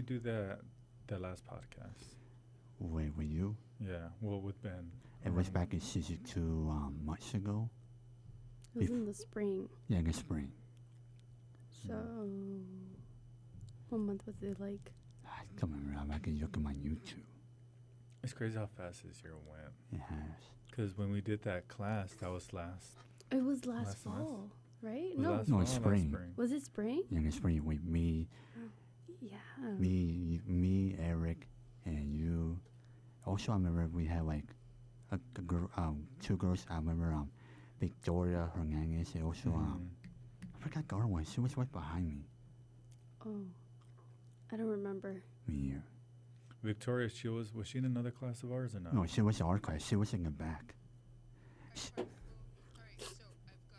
do that last podcast? Wait, with you? Yeah, well, with Ben. It was back in season 2 months ago. It was in the spring. Yeah, in the spring. So, what month was it like? I don't remember. I can look at my YouTube. It's crazy how fast this year went. It has. Because when we did that class, that was last. It was last Last fall, right? Was No. last No, fall it's or last spring. Was it spring? Yeah, in the spring with me, Yeah. me, Eric, and you. Also, I remember we had like a girl, 2 girls. I remember Victoria Hernandez, and also I forgot the other one. She was right behind me. Oh, I don't remember. Me here. Victoria, was she in another class of ours or not? No, she was in our class. She was in the back. All right, so I've got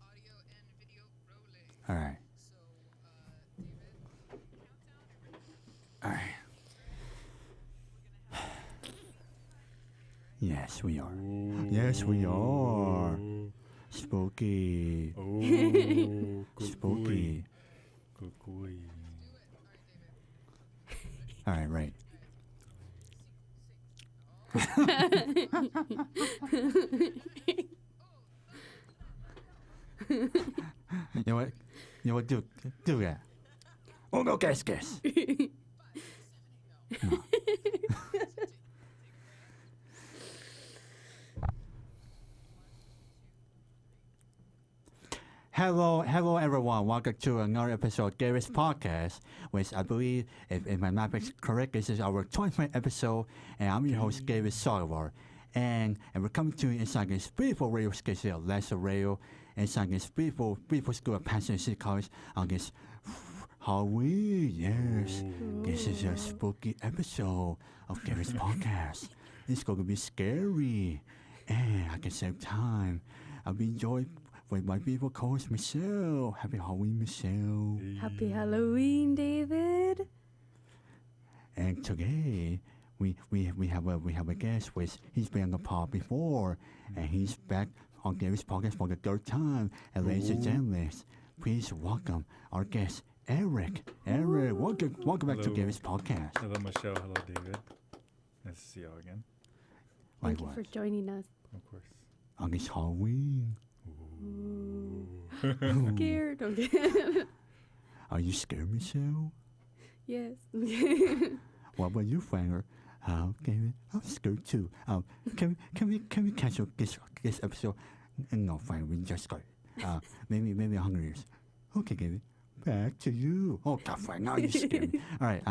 audio and video rolling. All right. So, David, countdown. All right. Yes, we are. Yes, we are. Spooky. Oh, Spooky. Cucuy. All right, right. You know what? You know what? Do that. Oh no, guess. No. Hello, everyone. Welcome to another episode of Gary's podcast, which I believe, if my math is correct, this is our 20th episode, and I'm your host, Gary Salvar. And we're coming to you inside this beautiful radio station of Lesser Radio, inside this beautiful school of Penn City College on this Halloween. Yes, this is a spooky episode of Gary's podcast. It's going to be scary, and at the same time, I'll be enjoying with my people co-host Michelle. Happy Halloween, Michelle. Happy Halloween, David. And today we have a guest which he's been on the pod before, and he's back on Gary's podcast for the 3rd time. And ladies and gentlemen, please welcome our guest Eriq. Eriq, welcome back to Hello. Gary's podcast. Hello, Michelle. Hello, David. Nice to see y'all again. Thank you Likewise. for joining us. Of course. On this Halloween. I'm scared. Okay. Are you scared, Michelle? Yes. What about you, Flander? David, I'm scared too. Can we cancel this episode? No, fine. We just got it. Maybe 100 years. Okay, David. Back to you. Oh God, fine. Now you scared me. All right.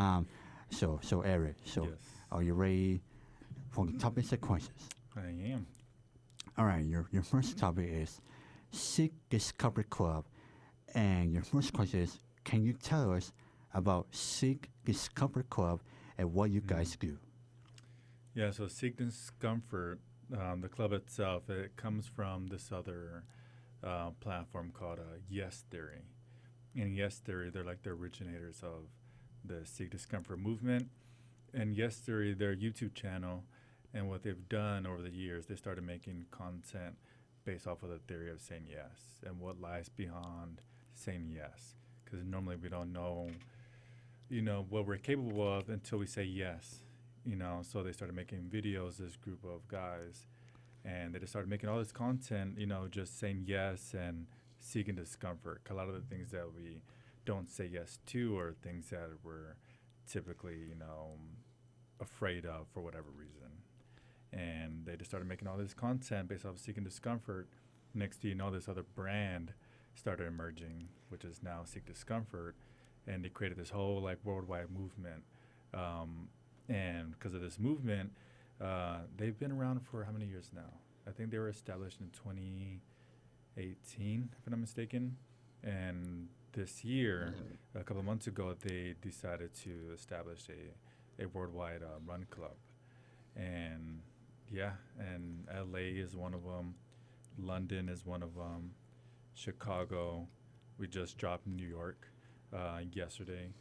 So Eriq. So Yes. are you ready for the topics and questions? I am. All right. Your first topic is Seek Discomfort Club, and your first question is: can you tell us about Seek Discomfort Club and what you guys do? Yeah, so Seek Discomfort, the club itself, it comes from this other platform called Yes Theory. And Yes Theory, they're like the originators of the Seek Discomfort movement. And Yes Theory, their YouTube channel, and what they've done over the years, they started making content based off of the theory of saying yes and what lies behind saying yes. Because normally we don't know, what we're capable of until we say yes. So they started making videos, this group of guys, and they just started making all this content, just saying yes and seeking discomfort. A lot of the things that we don't say yes to are things that we're typically, afraid of for whatever reason. And they just started making all this content based off of seeking discomfort. Next thing you know, this other brand started emerging, which is now Seek Discomfort, and they created this whole worldwide movement. And because of this movement, they've been around for how many years now? I think they were established in 2018, if I'm not mistaken. And this year, a couple of months ago, they decided to establish a worldwide run club. And and LA is one of them. London is one of them. Chicago. We just dropped New York yesterday.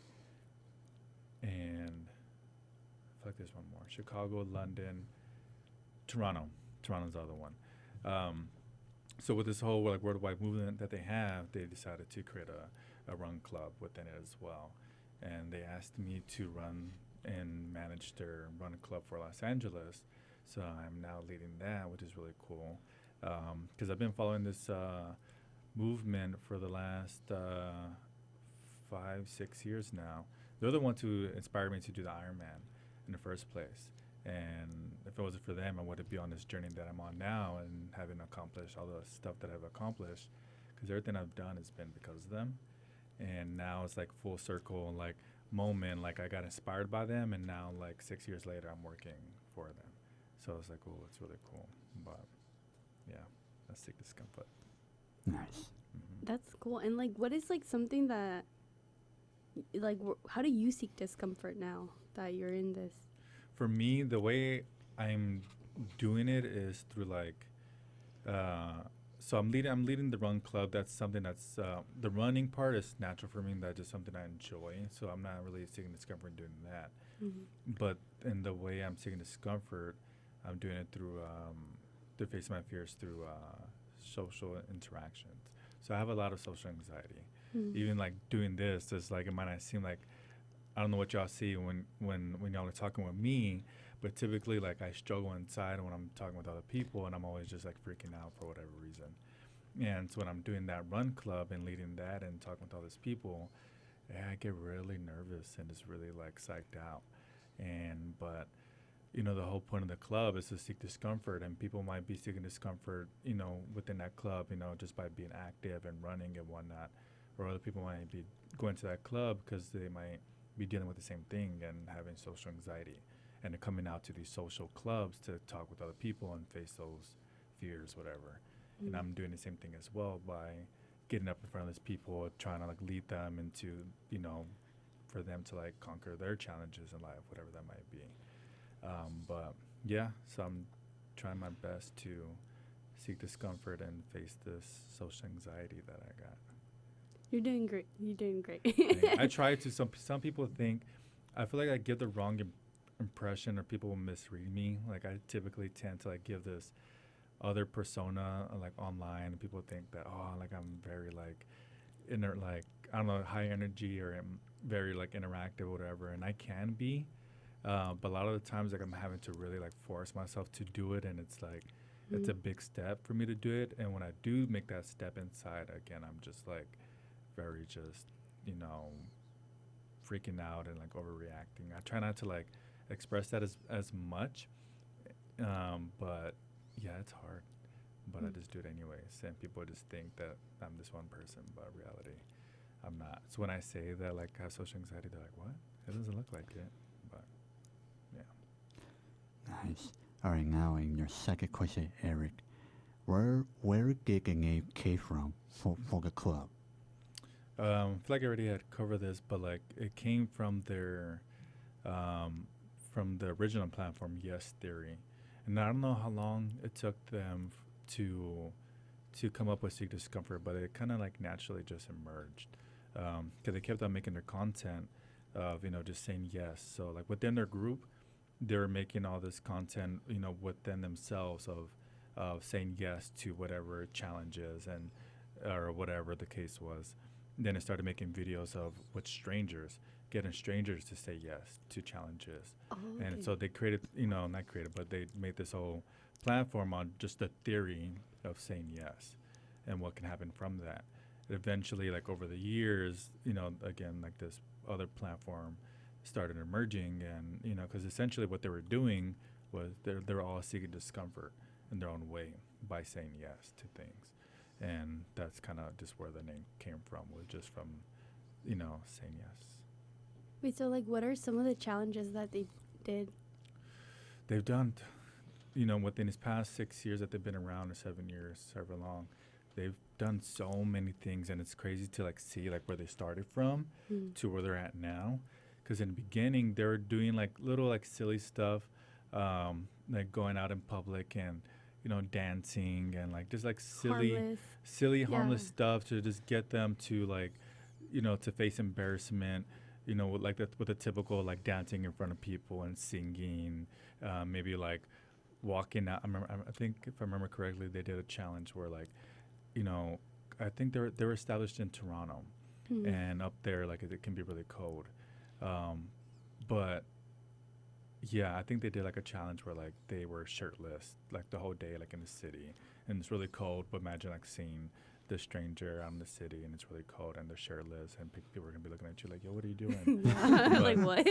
And I feel like there's one more. Chicago, London, Toronto. Toronto's the other one. So with this whole worldwide movement that they have, they decided to create a run club within it as well. and they asked me to run and manage their run club for Los Angeles. So I'm now leading that, which is really cool. Because I've been following this movement for the last 5, 6 years now. They're the ones who inspired me to do the Ironman in the first place. And if it wasn't for them, I wouldn't be on this journey that I'm on now and having accomplished all the stuff that I've accomplished. Because everything I've done has been because of them. And now it's like full circle, like moment, like I got inspired by them, and now like 6 years later, I'm working for them. So it's like, oh, it's really cool. But yeah, that's Seek Discomfort. Nice. That's cool. And like, what is like something that, like, how do you seek discomfort now that you're in this? For me, the way I'm doing it is through like, so I'm leading the run club. That's something that's the running part is natural for me. That's just something I enjoy. So I'm not really seeking discomfort doing that. But in the way I'm seeking discomfort, I'm doing it through facing my fears through social interactions. So I have a lot of social anxiety. Even like doing this, it's like it might not seem like, I don't know what y'all see when y'all are talking with me, but typically like I struggle inside when I'm talking with other people, and I'm always just like freaking out for whatever reason. And so when I'm doing that run club and leading that and talking with all these people, I get really nervous and just really like psyched out. But you know, the whole point of the club is to seek discomfort, and people might be seeking discomfort, you know, within that club, you know, just by being active and running and whatnot. Or other people might be going to that club because they might be dealing with the same thing and having social anxiety, and they're coming out to these social clubs to talk with other people and face those fears, whatever. And I'm doing the same thing as well by getting up in front of these people, trying to like lead them into, you know, for them to like conquer their challenges in life, whatever that might be. But yeah, so I'm trying my best to seek discomfort and face this social anxiety that I got. You're doing great. You're doing great. I try to. Some people think, I feel like I give the wrong impression, or people will misread me. Like I typically tend to like give this other persona like online, and people think that, oh, like I'm very like like I don't know, high energy, or I'm very like interactive or whatever, and I can be. But a lot of the times, like I'm having to really like force myself to do it, and it's like it's a big step for me to do it. And when I do make that step inside, again, I'm just like very just, you know, freaking out and like overreacting. I try not to like express that as much, but yeah, it's hard. But I just do it anyways, and people just think that I'm this one person, but in reality, I'm not. So when I say that like I have social anxiety, they're like, "What? It doesn't look like it." But yeah. Nice. All right, now in your second question, Eriq, where gigging aid came from for the club? I feel like I already had covered this, but like it came from from the original platform, Yes Theory, and I don't know how long it took them to come up with Seek Discomfort, but it kind of like naturally just emerged because they kept on making their content of, you know, just saying yes. So like within their group, they were making all this content, you know, within themselves of saying yes to whatever challenges and or whatever the case was. Then it started making videos of with strangers, getting strangers to say yes to challenges. And so they created, you know, not created, but they made this whole platform on just the theory of saying yes and what can happen from that. Eventually, like over the years, you know, again, like this other platform started emerging, and, you know, because essentially what they were doing was they're all seeking discomfort in their own way by saying yes to things. And that's kind of just where the name came from, was just from, you know, saying yes. Wait, so like, what are some of the challenges that they did? They've done, you know, within these past 6 years that they've been around, or 7 years, however long, they've done so many things, and it's crazy to like see like where they started from to where they're at now. Because in the beginning, they were doing like little like silly stuff, like going out in public and, you know, dancing and like just like harmless stuff to just get them to like, you know, to face embarrassment, you know, with like with the typical like dancing in front of people and singing, maybe like walking out. I think if I remember correctly, they did a challenge where like, you know, I think they were established in Toronto, and up there like it can be really cold. But yeah, I think they did like a challenge where like they were shirtless like the whole day, like in the city, and it's really cold. But imagine like seeing the stranger out in the city, and it's really cold, and they're shirtless, and people are gonna be looking at you like, "Yo, what are you doing?" Yeah. But- Like what?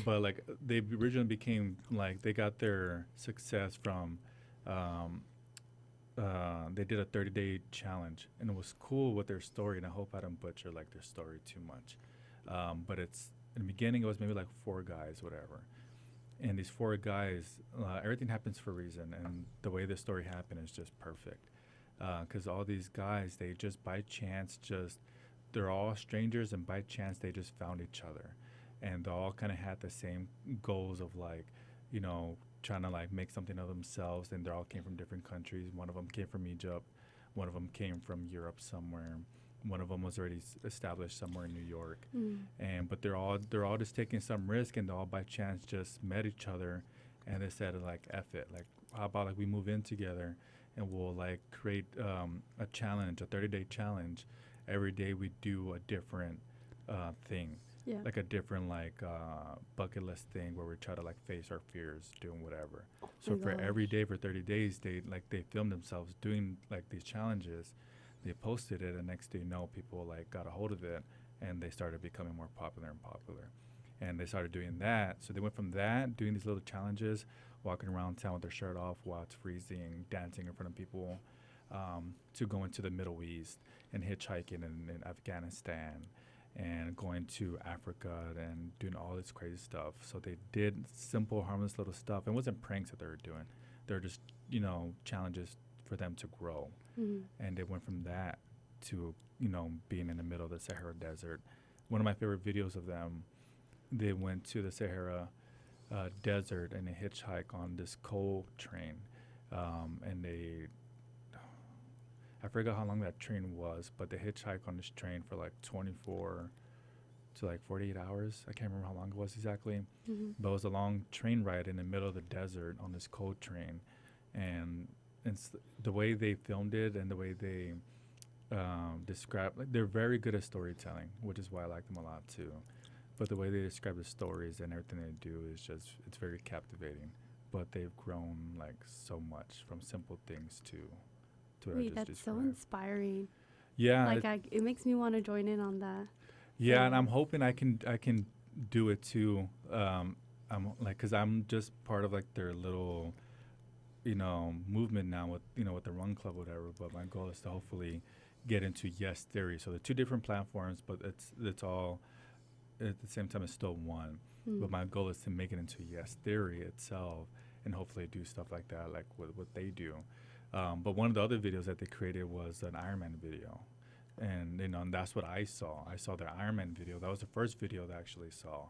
But like they originally became like they got their success from um, they did a 30-day challenge, and it was cool with their story, and I hope I don't butcher like their story too much. But it's in the beginning it was maybe like 4 guys, whatever, and these 4 guys, everything happens for a reason, and the way the story happened is just perfect. Because all these guys, they just by chance they're all strangers, and by chance they just found each other, and they all kind of had the same goals of like, you know, trying to like make something of themselves, and they all came from different countries. One of them came from Egypt, one of them came from Europe somewhere, one of them was already established somewhere in New York, and but they're all just taking some risk, and they all by chance just met each other, and they said like F it, like how about like we move in together, and we'll like create a challenge, a 30-day challenge. Every day we do a different thing, Yeah. like a different like bucket list thing where we try to like face our fears doing whatever. So my for gosh. every day for 30 days they filmed themselves doing like these challenges. They posted it, and next thing you know, people like got a hold of it, and they started becoming more popular and popular, and they started doing that. So they went from that, doing these little challenges, walking around town with their shirt off while it's freezing, dancing in front of people, to going to the Middle East and hitchhiking in Afghanistan, and going to Africa and doing all this crazy stuff. So they did simple, harmless little stuff. It wasn't pranks that they were doing. They were just, you know, challenges for them to grow. And they went from that to, you know, being in the middle of the Sahara Desert. One of my favorite videos of them, they went to the Sahara Desert and they hitchhike on this coal train. And I forgot how long that train was, but they hitchhike on this train for like 24 to like 48 hours. I can't remember how long it was exactly, but it was a long train ride in the middle of the desert on this coal train. And the way they filmed it and the way they describe, like, they're very good at storytelling, which is why I like them a lot too. But the way they describe the stories and everything they do is just, it's very captivating. But they've grown like so much from simple things to what I Wait, just that's so described. inspiring. Yeah, Like it makes me want to join in on that. yeah, and So- I'm hoping I can do it too. I'm like, cause I'm just part of like their little, you know, movement now with, you know, with the Run Club or whatever. But my goal is to hopefully get into Yes Theory. So they're 2 different platforms, but it's all at the same time. It's still one. But my goal is to make it into Yes Theory itself, and hopefully do stuff like that, like what they do. But one of the other videos that they created was an Iron Man video. And, you know, and that's what I saw. I saw their Iron Man video. That was the first video that I actually saw.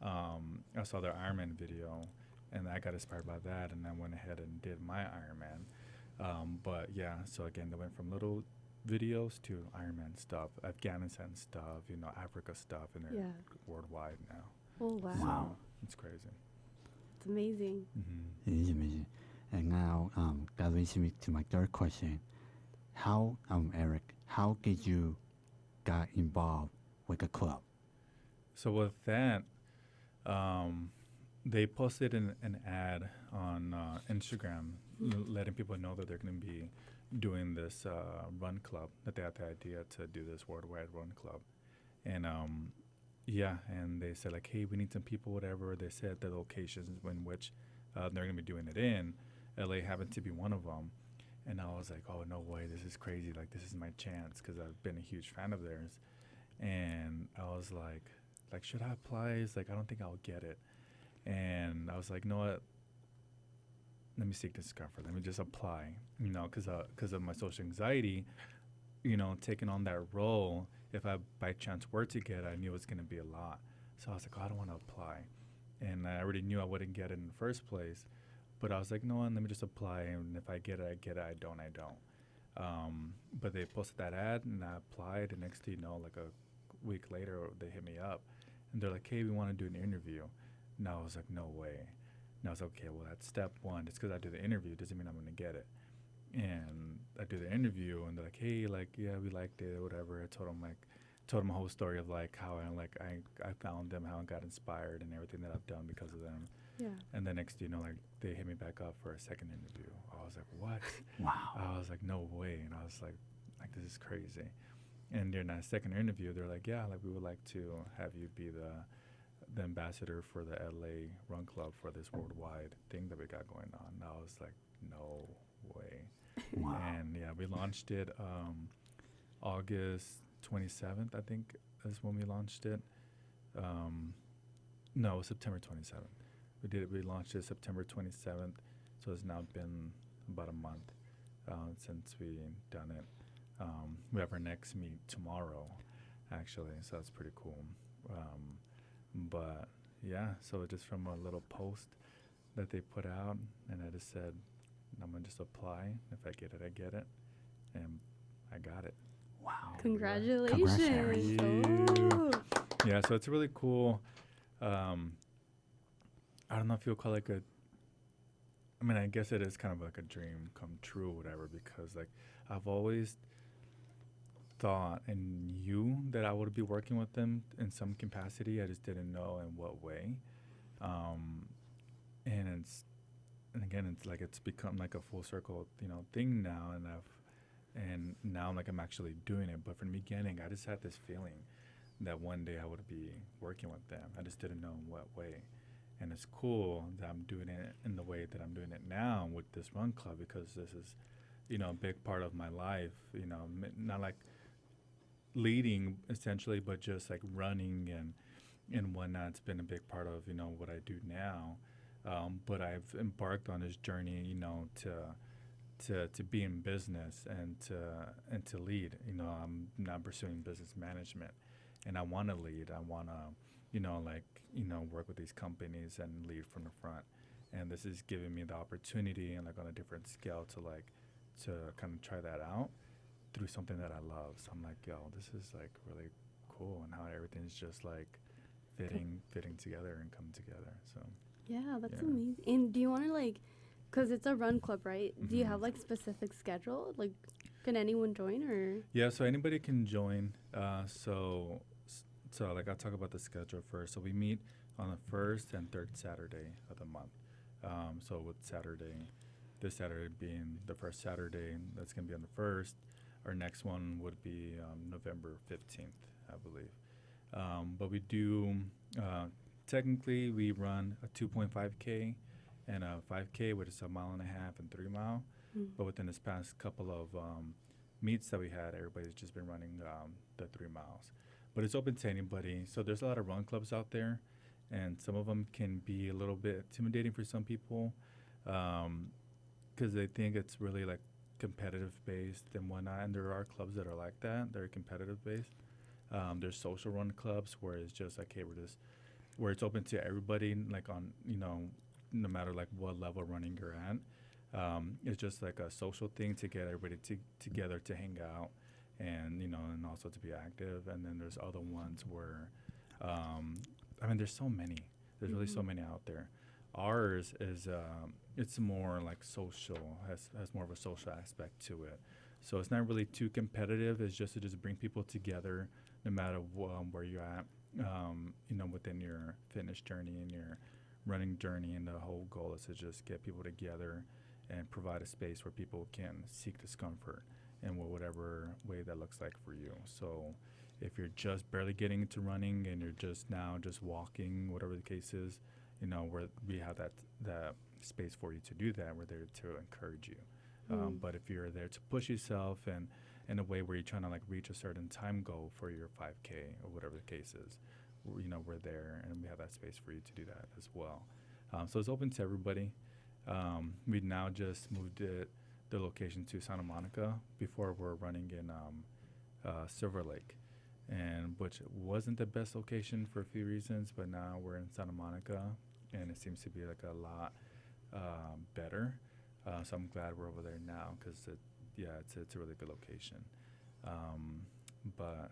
I saw their Iron Man video, and I got inspired by that, and I went ahead and did my Iron Man. But, yeah, so, again, they went from little videos to Iron Man stuff, Afghanistan stuff, you know, Africa stuff, and they're Yeah. worldwide now. Oh wow. Wow. It's crazy. It's amazing. It is amazing. And now that leads me to my third question. How, Eriq, how did you got involved with the club? So with that, they posted an ad on Instagram, letting people know that they're going to be doing this run club, that they had the idea to do this worldwide run club. And yeah, and they said like, hey, we need some people, whatever. They said the locations in which they're going to be doing it in. LA happened to be one of them. And I was like, oh, no way, this is crazy. Like, this is my chance, because I've been a huge fan of theirs. And I was like, should I apply? It's like, I don't think I'll get it. And I was like, you know what? Let me seek discomfort. Let me just apply, you know, because of my social anxiety, you know, taking on that role. If I by chance were to get it, I knew it was going to be a lot. So I was like, oh, I don't want to apply. And I already knew I wouldn't get it in the first place. But I was like, no, let me just apply. And if I get it, I get it. I don't, I don't. But they posted that ad, and I applied. And next thing you know, like a week later, they hit me up. And they're like, hey, we want to do an interview. And I was like, no way. And I was like, okay, well, that's step one. Just because I do the interview doesn't mean I'm going to get it. And I do the interview, and they're like, hey, like, yeah, we liked it or whatever. I told them, like, told them a whole story of like how I found them, how I got inspired, and everything that I've done because of them. Yeah. And then next, like they hit me back up for a second interview. I was like, what? Wow. I was like, no way. And I was like this is crazy. And during that second interview, they're like, yeah, like we would like to have you be the ambassador for the LA Run Club for this worldwide thing that we got going on. And I was like, no way. Wow. And yeah, we launched it August 27th, I think is when we launched it. No, it was September 27th. We launched it September 27th, so it's now been about a month since we done it. We have our next meet tomorrow, actually, so that's pretty cool. But yeah, so just from a little post that they put out, and I just said, I'm gonna just apply. If I get it, I get it, and I got it. Wow. Congratulations. Congratulations. Oh. Yeah, so it's really cool. I don't know if you'll call it I mean, I guess it is kind of like a dream come true or whatever, because like I've always thought and knew that I would be working with them in some capacity. I just didn't know in what way. And again, it's like it's become like a full circle, thing now, and now I'm actually doing it. But from the beginning, I just had this feeling that one day I would be working with them. I just didn't know in what way. And it's cool that I'm doing it in the way that I'm doing it now with this run club, because this is, a big part of my life, not like leading essentially, but just like running and whatnot. It's been a big part of, what I do now. But I've embarked on this journey, to be in business and to lead. I'm now pursuing business management, and I want to lead. I want to, work with these companies and lead from the front. And this is giving me the opportunity and on a different scale to kind of try that out through something that I love. So I'm like, yo, this is really cool, and how everything's just fitting together and coming together. So Yeah, that's Yeah. amazing. And do you want to because it's a run club, right? Do you Mhm. have specific schedule? Can anyone join or? yeah, so anybody can join. So I'll talk about the schedule first. So we meet on the first and third Saturday of the month. So with this Saturday being the first Saturday, that's going to be on the first. Our next one would be November 15th, I believe. But we do, technically, we run a 2.5K and a 5K, which is a 1.5 mile and 3 mile. Mm. But within this past couple of meets that we had, everybody's just been running the 3 miles. But it's open to anybody. So there's a lot of run clubs out there, and some of them can be a little bit intimidating for some people, because they think it's really competitive based and whatnot. And there are clubs that are like that. They're competitive based. There's social run clubs where it's just hey, where it's open to everybody, on, no matter what level running you're at. It's just a social thing to get everybody together to hang out and, and also to be active. And then there's other ones where, there's so many. There's really so many out there. Ours is, it's more social, has more of a social aspect to it. So it's not really too competitive. It's just to just bring people together no matter where you're at, within your fitness journey and your running journey. And the whole goal is to just get people together and provide a space where people can seek discomfort in whatever way that looks like for you. So if you're just barely getting into running and you're just walking, whatever the case is, where we have that space for you to do that, we're there to encourage you. But if you're there to push yourself and in a way where you're trying to reach a certain time goal for your 5K or whatever the case is, we're there, and we have that space for you to do that as well. So it's open to everybody. We now just moved the location to Santa Monica. Before we're running in Silver Lake, and which wasn't the best location for a few reasons, but now we're in Santa Monica, and it seems to be a lot better. So I'm glad we're over there now, because it's a really good location. But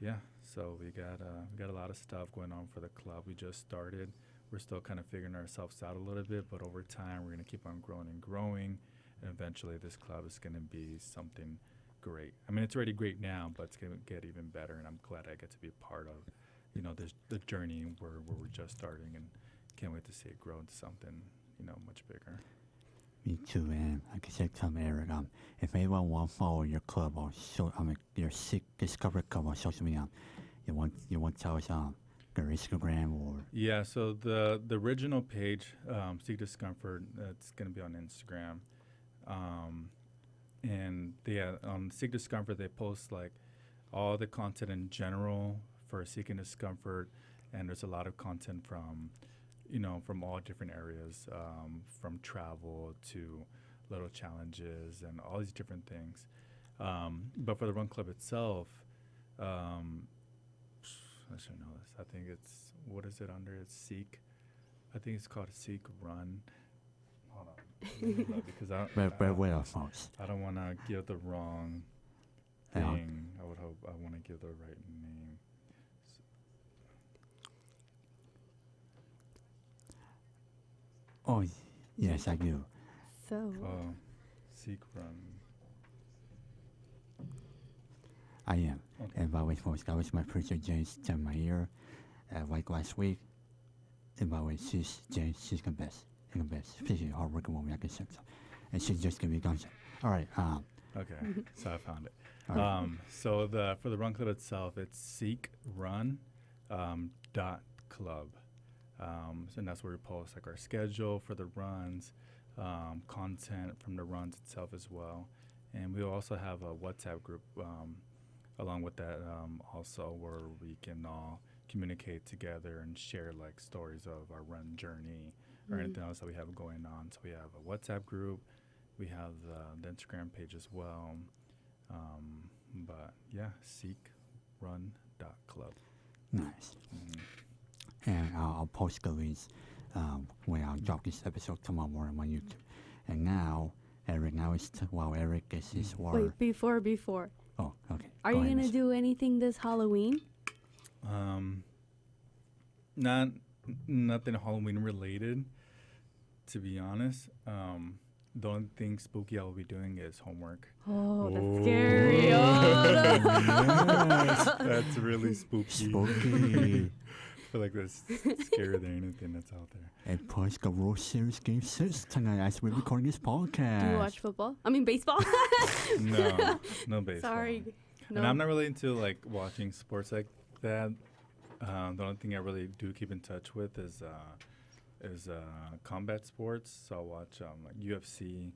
yeah, so we got a lot of stuff going on for the club. We just started. We're still kind of figuring ourselves out a little bit, but over time we're going to keep on growing and growing, and eventually this club is going to be something great. I mean, it's already great now, but it's gonna get even better, and I'm glad I get to be a part of, this the journey where we're just starting, and can't wait to see it grow into something, much bigger. Me too, and like I said, Eriq, if anyone want to follow your club or your Seek Discomfort Club on social media, you want to tell us your Instagram or Yeah, so the original page, Seek Discomfort, that's gonna be on Instagram, and on Seek Discomfort they post like all the content in general for seeking discomfort, and there's a lot of content from from all different areas, from travel to little challenges and all these different things. But for the run club itself, I should know this. I think what is it under? It's Seek. I think it's called Seek Run. Hold on. Let me look, because I don't want to give the wrong thing. I want to give the right name. Oh, yes, I do. So. Seek Run. I am. Okay. And by the way, folks, that was my producer, James, in my ear, like last week. And by the way, she's the best. The best. Especially a hard-working woman, I can say so. And she's just going to be gone. All right. Okay, so I found it. All right. So for the run club itself, it's seekrun .club. And that's where we post like our schedule for the runs, content from the runs itself as well. And we also have a WhatsApp group along with that also, where we can all communicate together and share like stories of our run journey or anything else that we have going on. So we have a WhatsApp group, we have the Instagram page as well. But yeah, seekrun.club. Nice. And I'll post the links when I'll drop this episode tomorrow morning on YouTube. And now, Eriq, while Eriq gets his water. Wait, before. Oh, okay. Are you going to do anything this Halloween? Nothing Halloween related, to be honest. The only thing spooky I'll be doing is homework. Oh, that's scary. Oh, Yes. That's really spooky. Spooky. I feel like that's scarier than anything that's out there. And plus, the World Series Game 6 tonight as we're recording this podcast. Do you watch football? I mean, baseball? No baseball. Sorry. No. And I'm not really into like watching sports like that. The only thing I really do keep in touch with is combat sports. So I watch like UFC,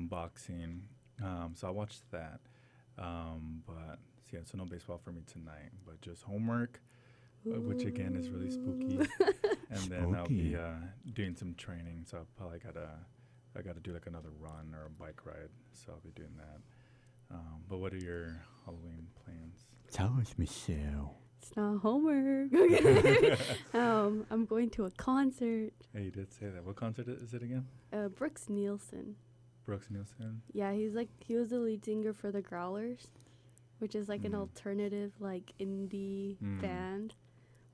boxing. So I watched that. But yeah, so no baseball for me tonight. But just homework, which again is really spooky. And then I'll be doing some training. So I probably gotta do like another run or a bike ride. So I'll be doing that. But what are your Halloween plans? Tell us, Michelle. It's not homework. I'm going to a concert. Hey, you did say that. What concert is it again? Brooks Nielsen. Brooks Nielsen? Yeah, he was the lead singer for the Growlers, which is like an alternative like indie band.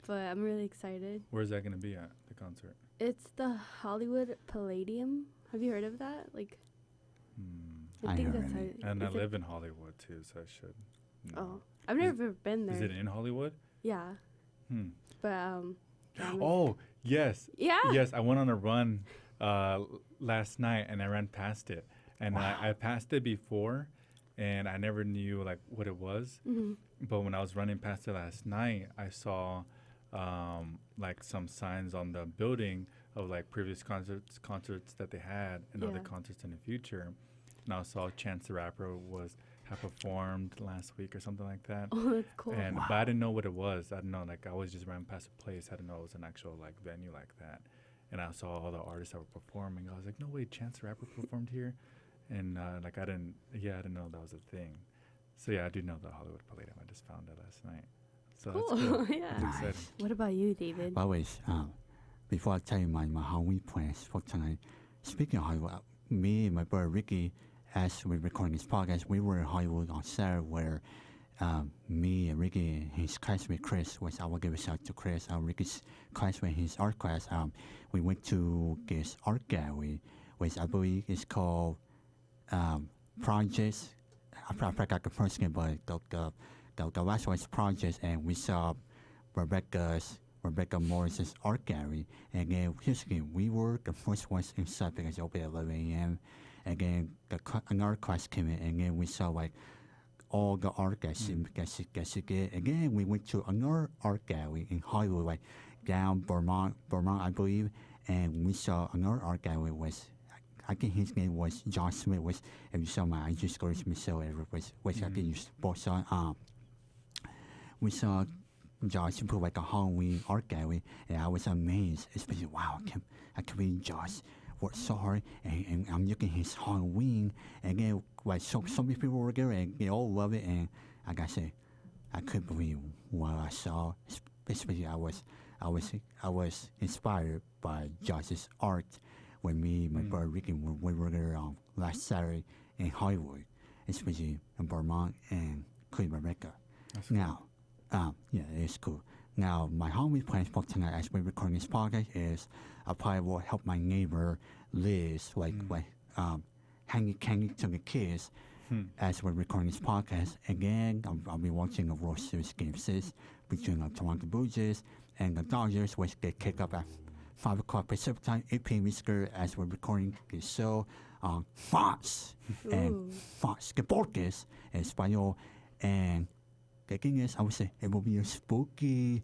But I'm really excited. Where's that going to be at, the concert? It's the Hollywood Palladium. Have you heard of that? Like, I think heard that's how. it. And I live in Hollywood, too, so I should know. Oh, I've never been there. Is it in Hollywood? Yeah. But yeah, Oh, yes. yeah. Yes, I went on a run last night, and I ran past it. And I passed it before, and I never knew, like, what it was. But when I was running past it last night, I saw, like, some signs on the building of, like, previous concerts that they had and other concerts in the future. And I saw Chance the Rapper had performed last week or something like that. Oh, that's cool. And but I didn't know what it was. I didn't know, like, I always just ran past a place. I didn't know it was an actual like venue like that. And I saw all the artists that were performing. I was like, no way, Chance the Rapper performed here. And like I didn't know that was a thing. So yeah, I do know the Hollywood Palladium. I just found it last night. So Cool. that's cool. Yeah. That's exciting. What about you, David? Always, before I tell you my Halloween plans for tonight, speaking of Hollywood, me and my brother Ricky, as we're recording this podcast, we were in Hollywood on Saturday where me and Ricky and his classmate Chris, I will give a shout out to Chris, Ricky's classmate, his art class, we went to this art gallery, which I believe is called Projects I forgot the first game, but the last was Project, and we saw Rebecca Morris's art gallery. And again, here's the game. We were the first ones inside because it opened at 11 a.m. Again, another class came in, and then we saw like all the art that she did. Again, we went to another art gallery in Hollywood, like down Vermont, I believe, and we saw another art gallery was. I think his name was John Smith. Was if you saw my IG stories, Michelle, was I think you both saw. We saw Josh put like a Halloween art gallery, and I was amazed. Especially, wow, I can believe Josh worked so hard, and I'm looking at his Halloween, and then like so many people were there, and they all love it, and I gotta say, I couldn't believe what I saw. Especially, I was inspired by Josh's art when me and my brother Ricky we were there last Saturday in Hollywood, especially in Vermont and Queen Rebecca. That's Now, yeah, it's cool. Now, my Halloween plans for tonight as we're recording this podcast is I probably will help my neighbor Liz, hanging candy to the kids as we're recording this podcast. Again, I'll be watching a World Series Game 6 between the Toronto Blue Jays and the Dodgers, which they kick up at 5 o'clock Pacific time, 8 p.m. Eastern, as we're recording this show on Fox. And Fox Deportes in Espanol. And the thing is, I would say it will be a spooky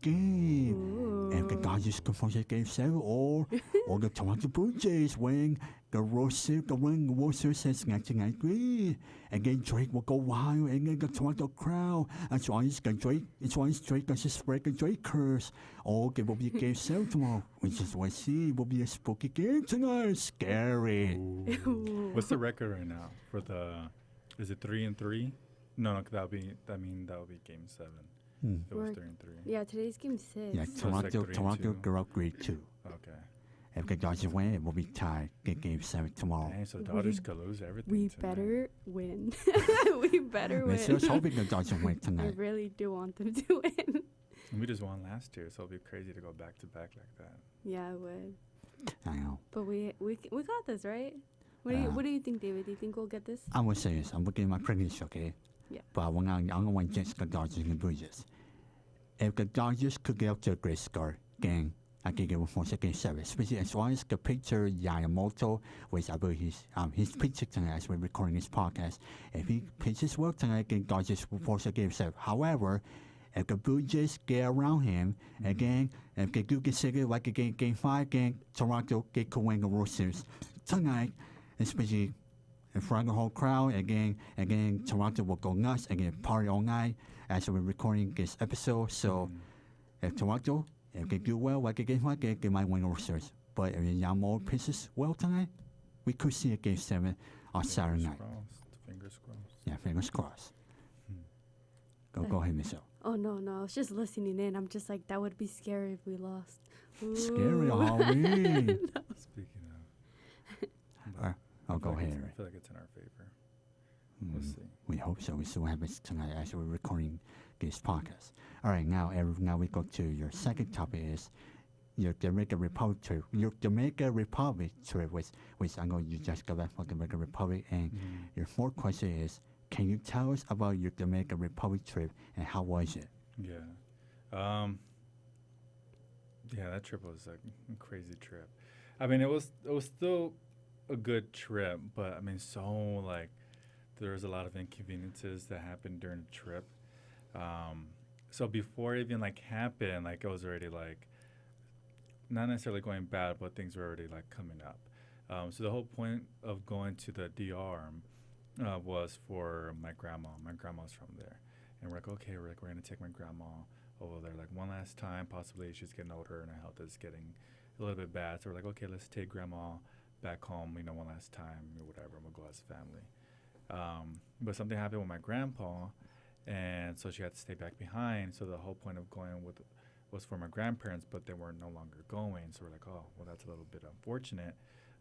game. And the Dodgers can force Game 7 or the Toronto Blue Jays win the World Series since 1993. And then Drake will go wild, and then the Toronto crowd. As long as Drake doesn't spread the Drake curse. Oh, it will be Game 7 tomorrow. We just want to see. It will be a spooky game tonight. Scary. What's the record right now for the? Is it 3-3? No, that would be Game 7. If it was 3-3. Yeah, today's Game 6. Yeah, So it's like Toronto 3-2. go up grade 2. Okay. If the Dodgers win, it will be tied. Get Game 7 tomorrow. Dang, so Dodgers could lose everything. We tonight. better win. We better win. Let's just hoping the Dodgers win I tonight. really do want them to win. And we just won last year, so it'll be crazy to go back to back like that. Yeah, I would. I know. But we got this, right? What do you think, David? Do you think we'll get this? I'm gonna say this. I'm looking at my prediction, okay? Yeah. But I'm gonna want just the Dodgers and the Blue Jays. If the Dodgers could get up to a great score, then I think it will force a Game 7. Especially as long as the pitcher Yamamoto, which I believe he's pitching tonight as we're recording this podcast. If he pitches well tonight, then Dodgers will force a Game 7. However, if the Blue Jays get around him, again, if they do get second like again Game 5, then Toronto they could win the World Series tonight, especially in front of the whole crowd. Again, Toronto will go nuts. Again, party all night as we're recording this episode. So, if they do well like against my game, they might win the World Series. But if Yamamoto pitches well tonight, we could see a Game 7 on Saturday night. Fingers crossed. Yeah, fingers crossed. Go ahead, Michelle. Oh, no. I was just listening in. I'm just like, that would be scary if we lost. Scary Ooh. Halloween. Speaking of. Go ahead. I feel like it's in our favor. We'll see. We hope so. We see what happens tonight as we're recording this podcast. All right, now we go to your second topic is your Dominican Republic trip. Your Dominican Republic trip, which I know you just got back from Dominican Republic, and your fourth question is, can you tell us about your Dominican Republic trip and how was it? Yeah. Yeah, that trip was a crazy trip. I mean, it was still a good trip, but I mean, there was a lot of inconveniences that happened during the trip. So before it even happened, it was already not necessarily going bad, but things were already coming up. So the whole point of going to the DR was for my grandma. My grandma's from there, and we're okay. We're gonna take my grandma over there one last time. Possibly she's getting older and her health is getting a little bit bad. So we're okay, let's take grandma back home, one last time or whatever. We'll go as family. But something happened with my grandpa, and so she had to stay back behind. So the whole point of going was for my grandparents, but they were no longer going. So we're oh, well, that's a little bit unfortunate,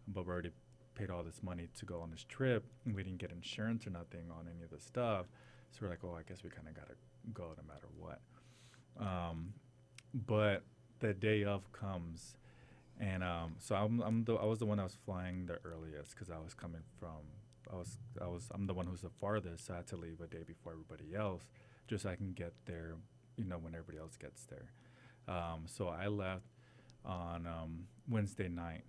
but we already paid all this money to go on this trip, and we didn't get insurance or nothing on any of the stuff. So we're oh, I guess we kind of got to go no matter what. But the day of comes, and so I was the one that was flying the earliest because I was coming from I'm the one who's the farthest, so I had to leave a day before everybody else, just so I can get there, when everybody else gets there. So I left on Wednesday night,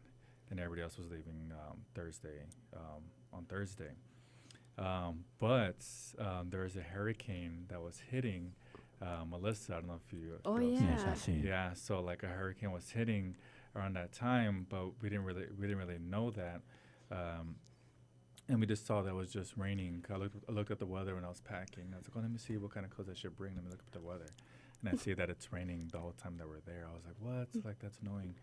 and everybody else was leaving on Thursday. But there was a hurricane that was hitting Melissa. I don't know if you. Oh, girls- yeah. Yes, I see. Yeah. So like a hurricane was hitting around that time, but we didn't really know that. And we just saw that it was just raining. I looked at the weather when I was packing. I was like, oh, let me see what kind of clothes I should bring. Let me look at the weather. And I see that it's raining the whole time that we're there. I was like, what? Like, that's annoying.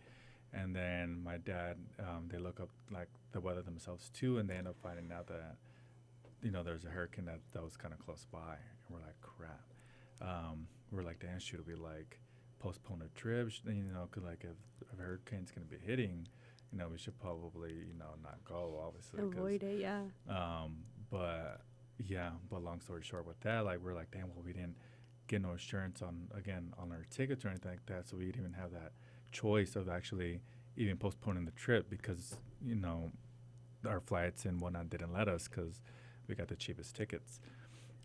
And then my dad, they look up, like, the weather themselves, too, and they end up finding out that, there's a hurricane that was kind of close by. And we're like, crap. We're like, damn, should we, like, postpone a trip? Because, like, if a hurricane's going to be hitting, we should probably, not go, obviously. Avoid it, yeah. But long story short with that, like, we're like, damn, well, we didn't get no insurance on our tickets or anything like that, so we didn't even have that choice of actually even postponing the trip because, our flights and whatnot didn't let us because we got the cheapest tickets.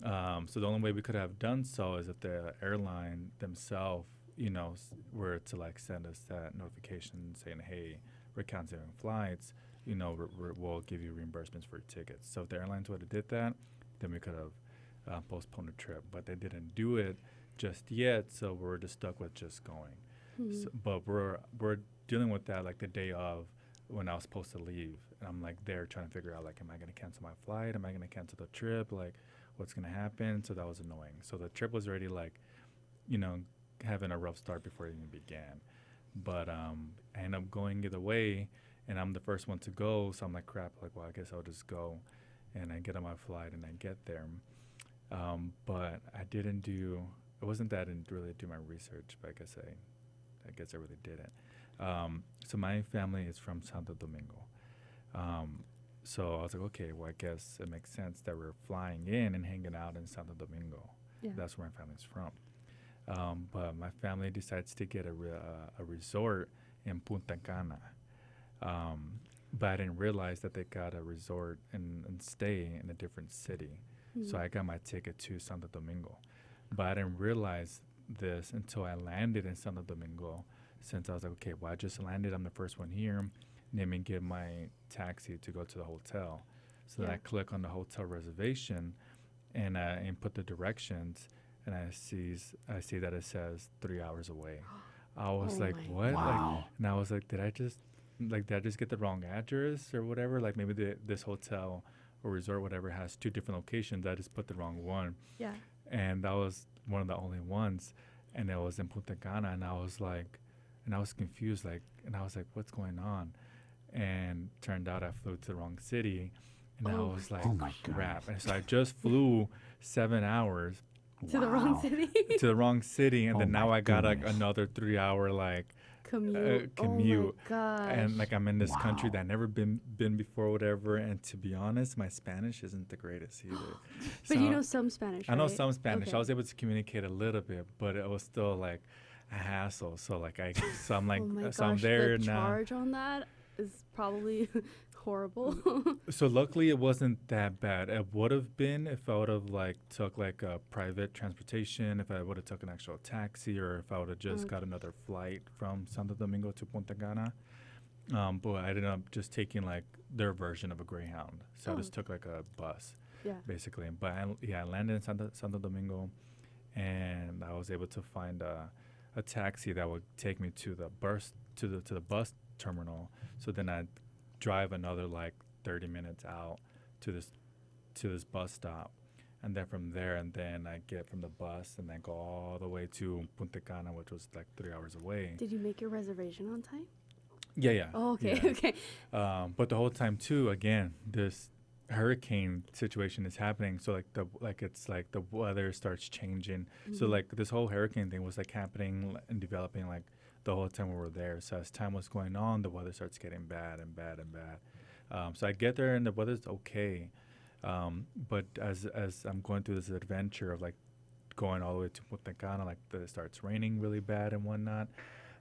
So the only way we could have done so is if the airline themselves, were to, like, send us that notification saying, hey, we're canceling flights, we'll give you reimbursements for your tickets. So if the airlines would have did that, then we could have postponed the trip. But they didn't do it just yet, so we're just stuck with just going. Mhm. So, but we're dealing with that, like, the day of when I was supposed to leave. And I'm, like, there trying to figure out, like, am I going to cancel my flight? Am I going to cancel the trip? Like, what's going to happen? So that was annoying. So the trip was already, like, having a rough start before it even began. But I end up going either way, and I'm the first one to go. So I'm like, crap. Like, well, I guess I'll just go. And I get on my flight, and I get there. But it wasn't that I didn't really do my research, but I guess I really didn't. So my family is from Santo Domingo. So I was like, okay, well, I guess it makes sense that we're flying in and hanging out in Santo Domingo. Yeah. That's where my family's from. But my family decides to get a resort in Punta Cana. But I didn't realize that they got a resort and stay in a different city. So I got my ticket to Santo Domingo. But I didn't realize this until I landed in Santo Domingo, since I was like, okay, well, I just landed. I'm the first one here. Let me get my taxi to go to the hotel. So then I click on the hotel reservation and input the directions, and I see that it says 3 hours away. I was like, my what? Wow. Like, and I was like, did I just get the wrong address or whatever? Like, maybe this hotel or resort, whatever, has two different locations. I just put the wrong one. Yeah. And that was one of the only ones. And it was in Punta Cana. And I was like, and I was confused. Like, and I was like, what's going on? And turned out I flew to the wrong city. And I was like, Oh my crap. gosh. And so I just flew 7 hours To the wrong Wow. city. to the wrong city. And Oh then now my I got like goodness. another 3 hour, like, Commute. commute. Oh my gosh. and like I'm in this country Wow. that I never been before, whatever. And to be honest, my Spanish isn't the greatest either. But So you know some Spanish, I know right? some Spanish. Okay. I was able to communicate a little bit, but it was still like a hassle. So like I'm like, oh my gosh, so I'm there the now. charge on that is probably horrible. So luckily it wasn't that bad. It would have been if I would have like took like a private transportation, if I would have took an actual taxi, or if I would have just got another flight from Santo Domingo to Punta Cana. But I ended up just taking like their version of a Greyhound. So I just took like a bus, Yeah. basically. But I landed in Santo Domingo, and I was able to find a taxi that would take me to the bus terminal. So then I'd drive another like 30 minutes out to this bus stop, and then from there, and then I get from the bus and then go all the way to Punta Cana, which was like 3 hours away. Did you make your reservation on time? Yeah. Oh, okay, yeah. okay. But the whole time too, again, this hurricane situation is happening. So it's like the weather starts changing. So like this whole hurricane thing was like happening and developing like the whole time we were there. So as time was going on, the weather starts getting bad and bad and bad. So I get there and the weather's okay. But as I'm going through this adventure of like going all the way to Punta Cana, like it starts raining really bad and whatnot.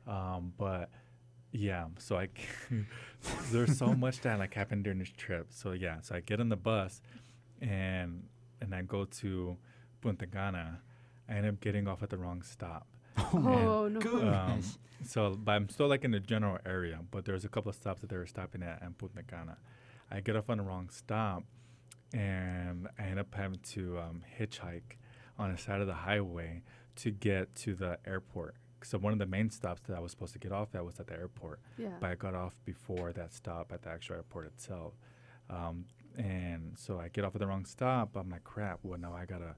But yeah, so there's so much that like happened during this trip. So yeah, so I get on the bus and I go to Punta Cana. I end up getting off at the wrong stop. Oh my Oh no. goodness. But I'm still like in the general area, but there's a couple of stops that they were stopping at in Punta Cana. I get off on the wrong stop, and I end up having to hitchhike on the side of the highway to get to the airport. So one of the main stops that I was supposed to get off at was at the airport, Yeah. but I got off before that stop at the actual airport itself. And so I get off at the wrong stop. I'm like, crap. Well, now I gotta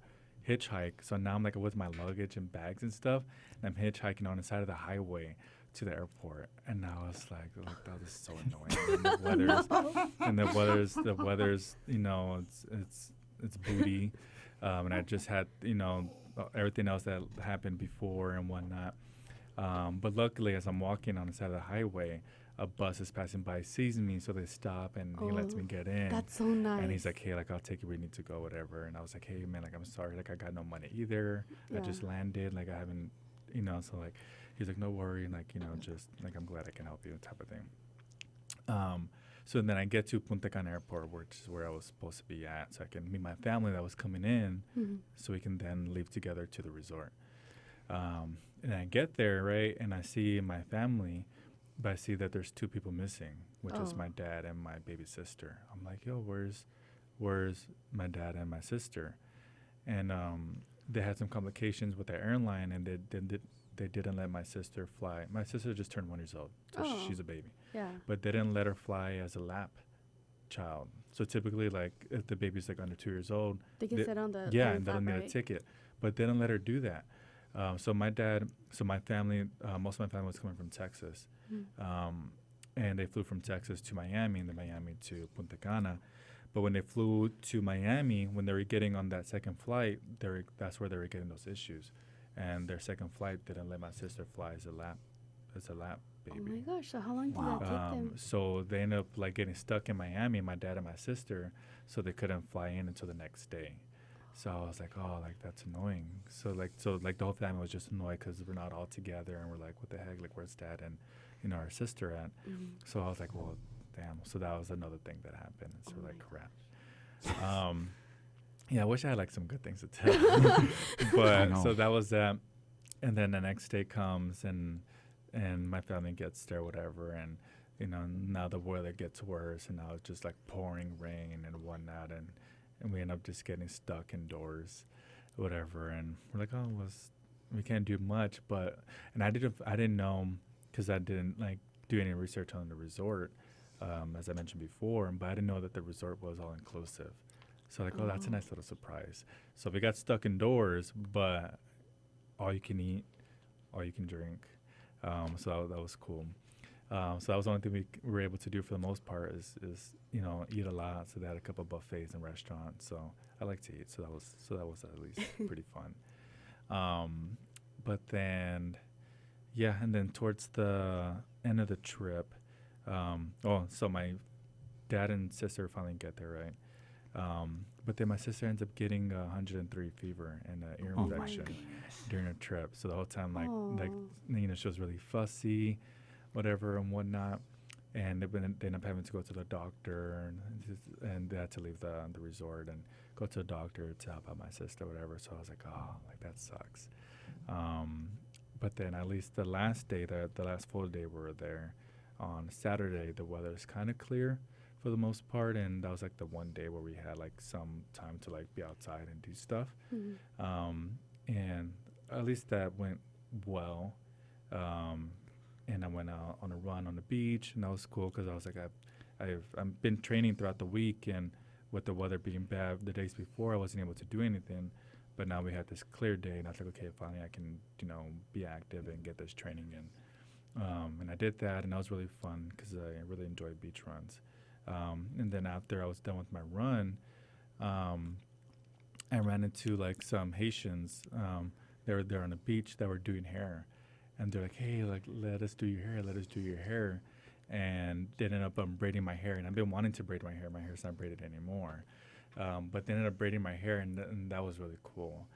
hitchhike. So now I'm like with my luggage and bags and stuff, and I'm hitchhiking on the side of the highway to the airport. And now it's like that was so annoying. And the weather's, you know, it's booty. And I just had, you know, everything else that happened before and whatnot. But luckily, as I'm walking on the side of the highway, a bus is passing by, sees me, so they stop and he lets me get in. That's so nice. And he's like, hey, like, I'll take you where you need to go, whatever. And I was like, hey, man, like, I'm sorry. Like, I got no money either. I Yeah. just landed. Like, I haven't, you know, so, like, he's like, no worry. Like, you know, just, like, I'm glad I can help you type of thing. So then I get to Punta Cana Airport, which is where I was supposed to be at, so I can meet my family that was coming in, so we can then leave together to the resort. And I get there, right, and I see my family, but I see that there's two people missing, which is Oh. my dad and my baby sister. I'm like, yo, where's my dad and my sister? And they had some complications with their airline, and they didn't let my sister fly. My sister just turned 1 year old, so Oh. she's a baby. Yeah. But they didn't let her fly as a lap child. So typically, like, if the baby's like under 2 years old, They can sit on the yeah, plane and they'll flap, need a right? ticket. But they didn't let her do that. So my family, most of my family was coming from Texas. And they flew from Texas to Miami, and then Miami to Punta Cana. But when they flew to Miami, when they were getting on that second flight, that's where they were getting those issues. And their second flight didn't let my sister fly as a lap Oh baby. my gosh! So how long did Wow. that take them? So they ended up like getting stuck in Miami, my dad and my sister, so they couldn't fly in until the next day. So I was like, oh, like that's annoying. So the whole family was just annoyed because we're not all together, and we're like, what the heck? Like, where's dad and, you know, our sister at? So I was like, well, damn. So that was another thing that happened. So Oh like, my crap. Yeah, I wish I had like some good things to tell. I But know. so that was that. And then the next day comes, and my family gets there, whatever, and, you know, now the weather gets worse, and now it's just like pouring rain and whatnot, and we end up just getting stuck indoors, whatever, and we're like, oh, we can't do much, and I didn't know, because I didn't like do any research on the resort, as I mentioned before, but I didn't know that the resort was all inclusive. So like, oh, that's a nice little surprise. So we got stuck indoors, but all you can eat, all you can drink. So that was cool. So that was the only thing we were able to do for the most part is you know, eat a lot. So they had a couple of buffets and restaurants. So I like to eat. So that was at least pretty fun. But then, yeah, and then towards the end of the trip, so my dad and sister finally get there, right? But then my sister ends up getting 103 fever and an ear Oh my infection during her trip. So the whole time, like, Aw. you know, she was really fussy, whatever and whatnot. And they ended up having to go to the doctor, and they had to leave the resort and go to the doctor to help out my sister, whatever. So I was like, oh, like that sucks. But then at least the last day, the last full day we were there, on Saturday, the weather is kind of clear for the most part, and that was like the one day where we had like some time to like be outside and do stuff. And at least that went well. And I went out on a run on the beach, and that was cool because I was like, I've been training throughout the week, and with the weather being bad the days before, I wasn't able to do anything. But now we had this clear day, and I was like, okay, finally I can, you know, be active and get this training in. And I did that, and that was really fun because I really enjoy beach runs. And then after I was done with my run, I ran into like some Haitians. They were there on the beach that were doing hair. And they're like, hey, like, let us do your hair. And they ended up braiding my hair. And I've been wanting to braid my hair. My hair's not braided anymore. But they ended up braiding my hair, and that was really cool.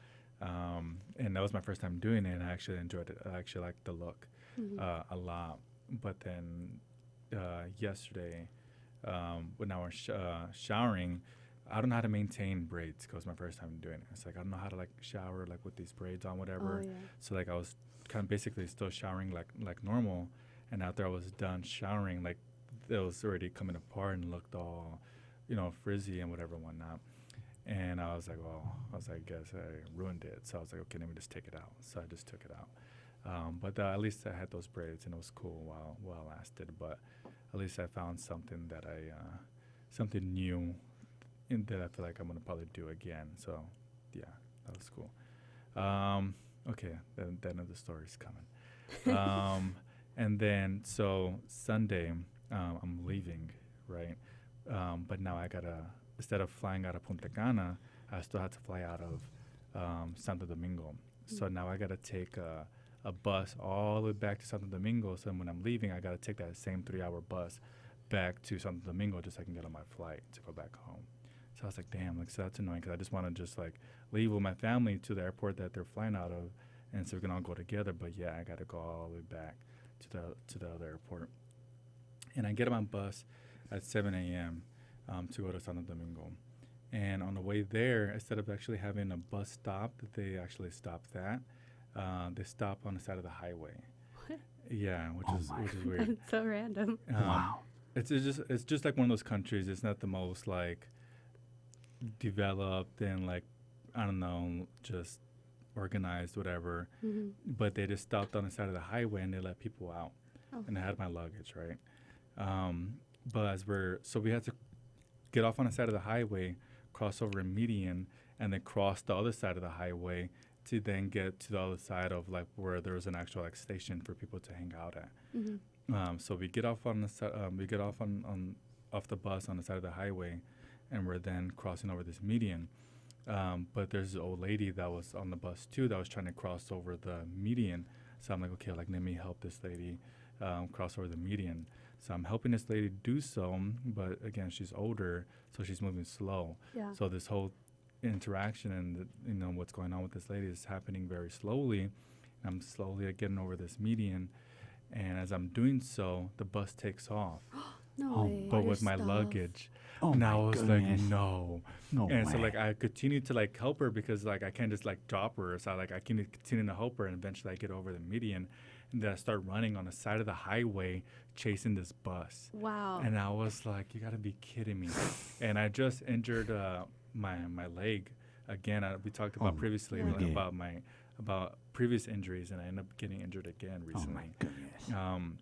And that was my first time doing it, and I actually enjoyed it. I actually liked the look a lot. but then yesterday, when I was showering, I don't know how to maintain braids because it's my first time doing it. It's like I don't know how to like shower like with these braids on, whatever. Oh, yeah. So like I was kind of basically still showering like normal, and after I was done showering, like it was already coming apart and looked all, frizzy and whatever and whatnot. And I was like, I guess I ruined it. So I was like, okay, let me just take it out. So I just took it out. But at least I had those braids, and it was cool while it lasted. But at least I found something that something new, that I feel like I'm gonna probably do again. So yeah, that was cool. Okay, then the end of the story's coming. And then so Sunday, I'm leaving, right? But now I gotta, instead of flying out of Punta Cana, I still had to fly out of Santo Domingo. So now I gotta take a bus all the way back to Santo Domingo. So when I'm leaving, I gotta take that same 3-hour bus back to Santo Domingo just so I can get on my flight to go back home. So I was like, damn, like, so that's annoying because I just want to just like leave with my family to the airport that they're flying out of, and so we can all go together. But yeah, I got to go all the way back to the other airport. And I get on my bus at 7 a.m. To go to Santo Domingo. And on the way there, instead of actually having a bus stop, they actually stopped that. They stop on the side of the highway. What? Yeah, which is weird. That's so random. Wow. It's just like one of those countries. It's not the most like developed and like, I don't know, just organized, whatever. Mm-hmm. But they just stopped on the side of the highway and they let people out. Oh. And I had my luggage, right? But we had to get off on the side of the highway, cross over a median, and then cross the other side of the highway to then get to the other side of like where there was an actual like station for people to hang out at. Mm-hmm. So we get off on off the bus on the side of the highway, and we're then crossing over this median. But there's an old lady that was on the bus too that was trying to cross over the median. So I'm like, okay, like let me help this lady cross over the median. So I'm helping this lady do so, but again, she's older, so she's moving slow. Yeah. So this whole interaction and what's going on with this lady is happening very slowly. I'm slowly getting over this median, and as I'm doing so, the bus takes off. No way. But Your with my stuff. luggage. Oh And I my was goodness. like, no. No And way. so like I continue to like help her because like I can't just like drop her. So I can continue to help her, and eventually I get over the median, and then I start running on the side of the highway chasing this bus. Wow. And I was like, you gotta be kidding me. And I just injured my leg again. We talked about previously Yeah. We did. about previous injuries, and I ended up getting injured again Oh recently. my goodness.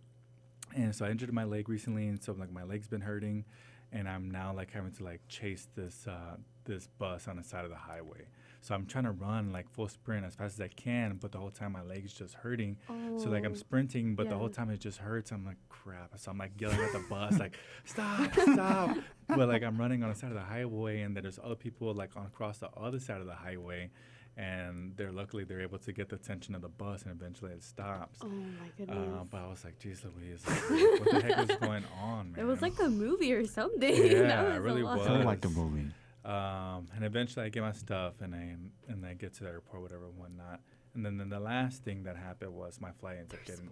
And so I injured my leg recently, and so like my leg's been hurting, and I'm now like having to like chase this bus on the side of the highway. So I'm trying to run like full sprint as fast as I can, but the whole time my leg's just hurting. So like I'm Oh. sprinting, but the whole Yeah. time it just hurts. I'm like, crap. So I'm like yelling at the bus, like, stop. But like I'm running on the side of the highway, and then there's other people like across the other side of the highway, and luckily they're able to get the attention of the bus, and eventually it stops. Oh my goodness. But I was like, geez Louise, like, what the heck is going on, man? It was like a movie or something. Yeah, That it really a lot. was. Sounds like a movie. And eventually I get my stuff, and I get to the airport, whatever, and whatnot. And then the last thing that happened was my flight ends up getting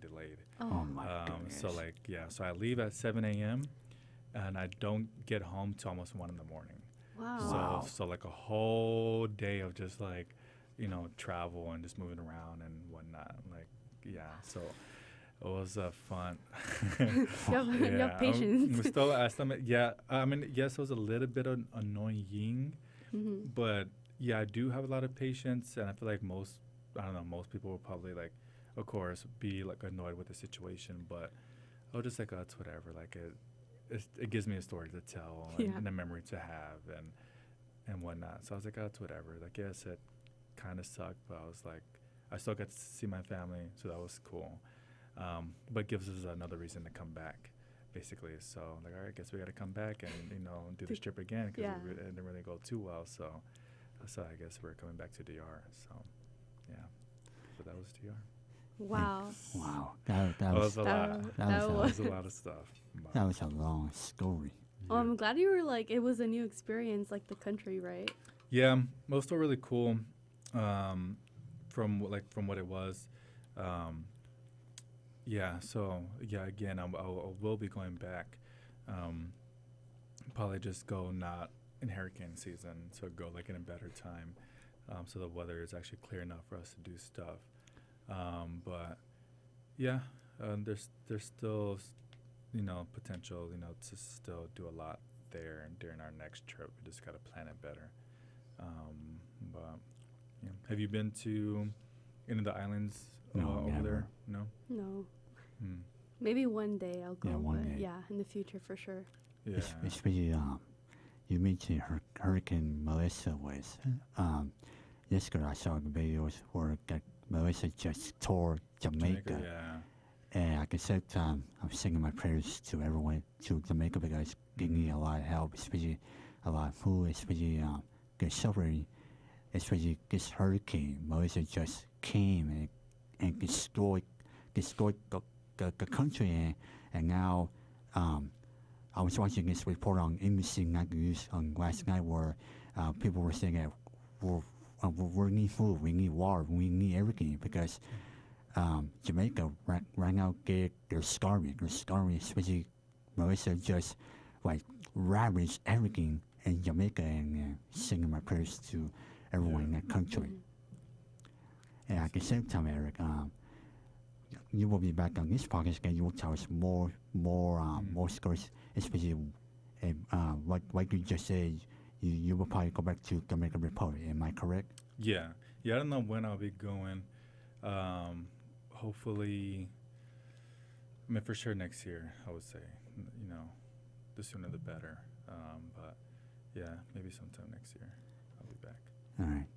delayed. Oh my goodness. So like, yeah, so I leave at 7 a.m. and I don't get home till almost 1 in the morning. Wow. So like a whole day of just like, travel and just moving around and whatnot. Like, yeah, so it was fun. You have patience. I mean, yes, it was a little bit annoying, Mm-hmm. but yeah, I do have a lot of patience, and I feel like most people will probably like, of course, be like annoyed with the situation, but I was just like, oh, it's whatever. Like it gives me a story to tell and a memory to have and whatnot. So I was like, oh, it's whatever. Like, yes, it kind of sucked, but I was like, I still got to see my family, so that was cool. But gives us another reason to come back, basically. So like, all right, I guess we got to come back and do this trip again because it didn't really go too well. So I guess we're coming back to DR. So yeah, so that was DR. Wow. Wow. That That was was a lot. that Was a lot of stuff. But that was a long story. Well, I'm glad you were like, it was a new experience, like the country, right? yeah, it was still really cool. From what it was. Yeah. So yeah, again, I will be going back. Um, Probably just go not in hurricane season, so go like in a better time, so the weather is actually clear enough for us to do stuff. But yeah, there's still potential to still do a lot there and during our next trip. We just gotta plan it better. But yeah, have you been to any of the islands No, over never. there? No. No. Hmm. Maybe one day I'll go. Yeah, one but day. yeah, in the future for sure. Yeah. Especially you mentioned Hurricane Melissa was. Yesterday I saw the videos where that Melissa just tore Jamaica. Yeah. And at the same time, I'm singing my prayers to everyone to Jamaica because they need a lot of help, especially a lot of food, especially they're suffering, especially this hurricane. Melissa just came and destroyed the country, and now I was watching this report on NBC News on last night where people were saying that we need food, we need water, we need everything because Jamaica right now they're starving, especially Melissa just like ravaged everything in Jamaica and singing my prayers to everyone in that country. And at the same time, Eric, you will be back on this podcast and you will tell us more stories, especially what you just said. You will probably go back to Dominican Republic. Am I correct? Yeah. I don't know when I'll be going. Hopefully, I mean, for sure next year, I would say. The sooner the better. But yeah, maybe sometime next year, I'll be back. All right.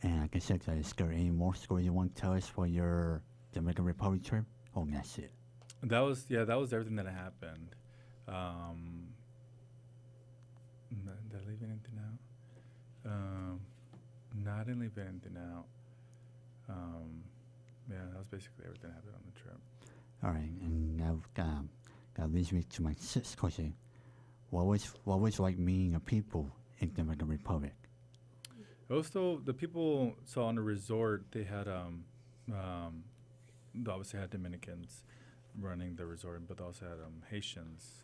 And like I said, is there any more stories you want to tell us for your Dominican Republic trip? Oh, that's it. That was everything that happened. Did I leave anything out? No, I didn't leave anything out. Yeah, that was basically everything that happened on the trip. All right, and now that leads me to my sixth question. What was like meeting a people in Dominican Republic? Also, the people on the resort, they had they obviously had Dominicans running the resort, but they also had Haitians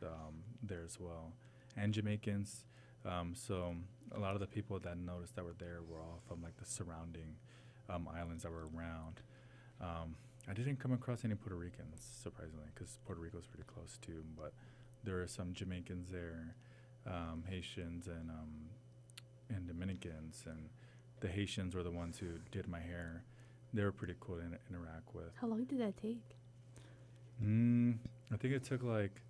there as well, and Jamaicans. So a lot of the people that noticed that were there were all from like the surrounding islands that were around. I didn't come across any Puerto Ricans, surprisingly, because Puerto Rico is pretty close too. But there were some Jamaicans there, Haitians, and Dominicans, and the Haitians were the ones who did my hair. They were pretty cool to interact with. How long did that take? I think it took like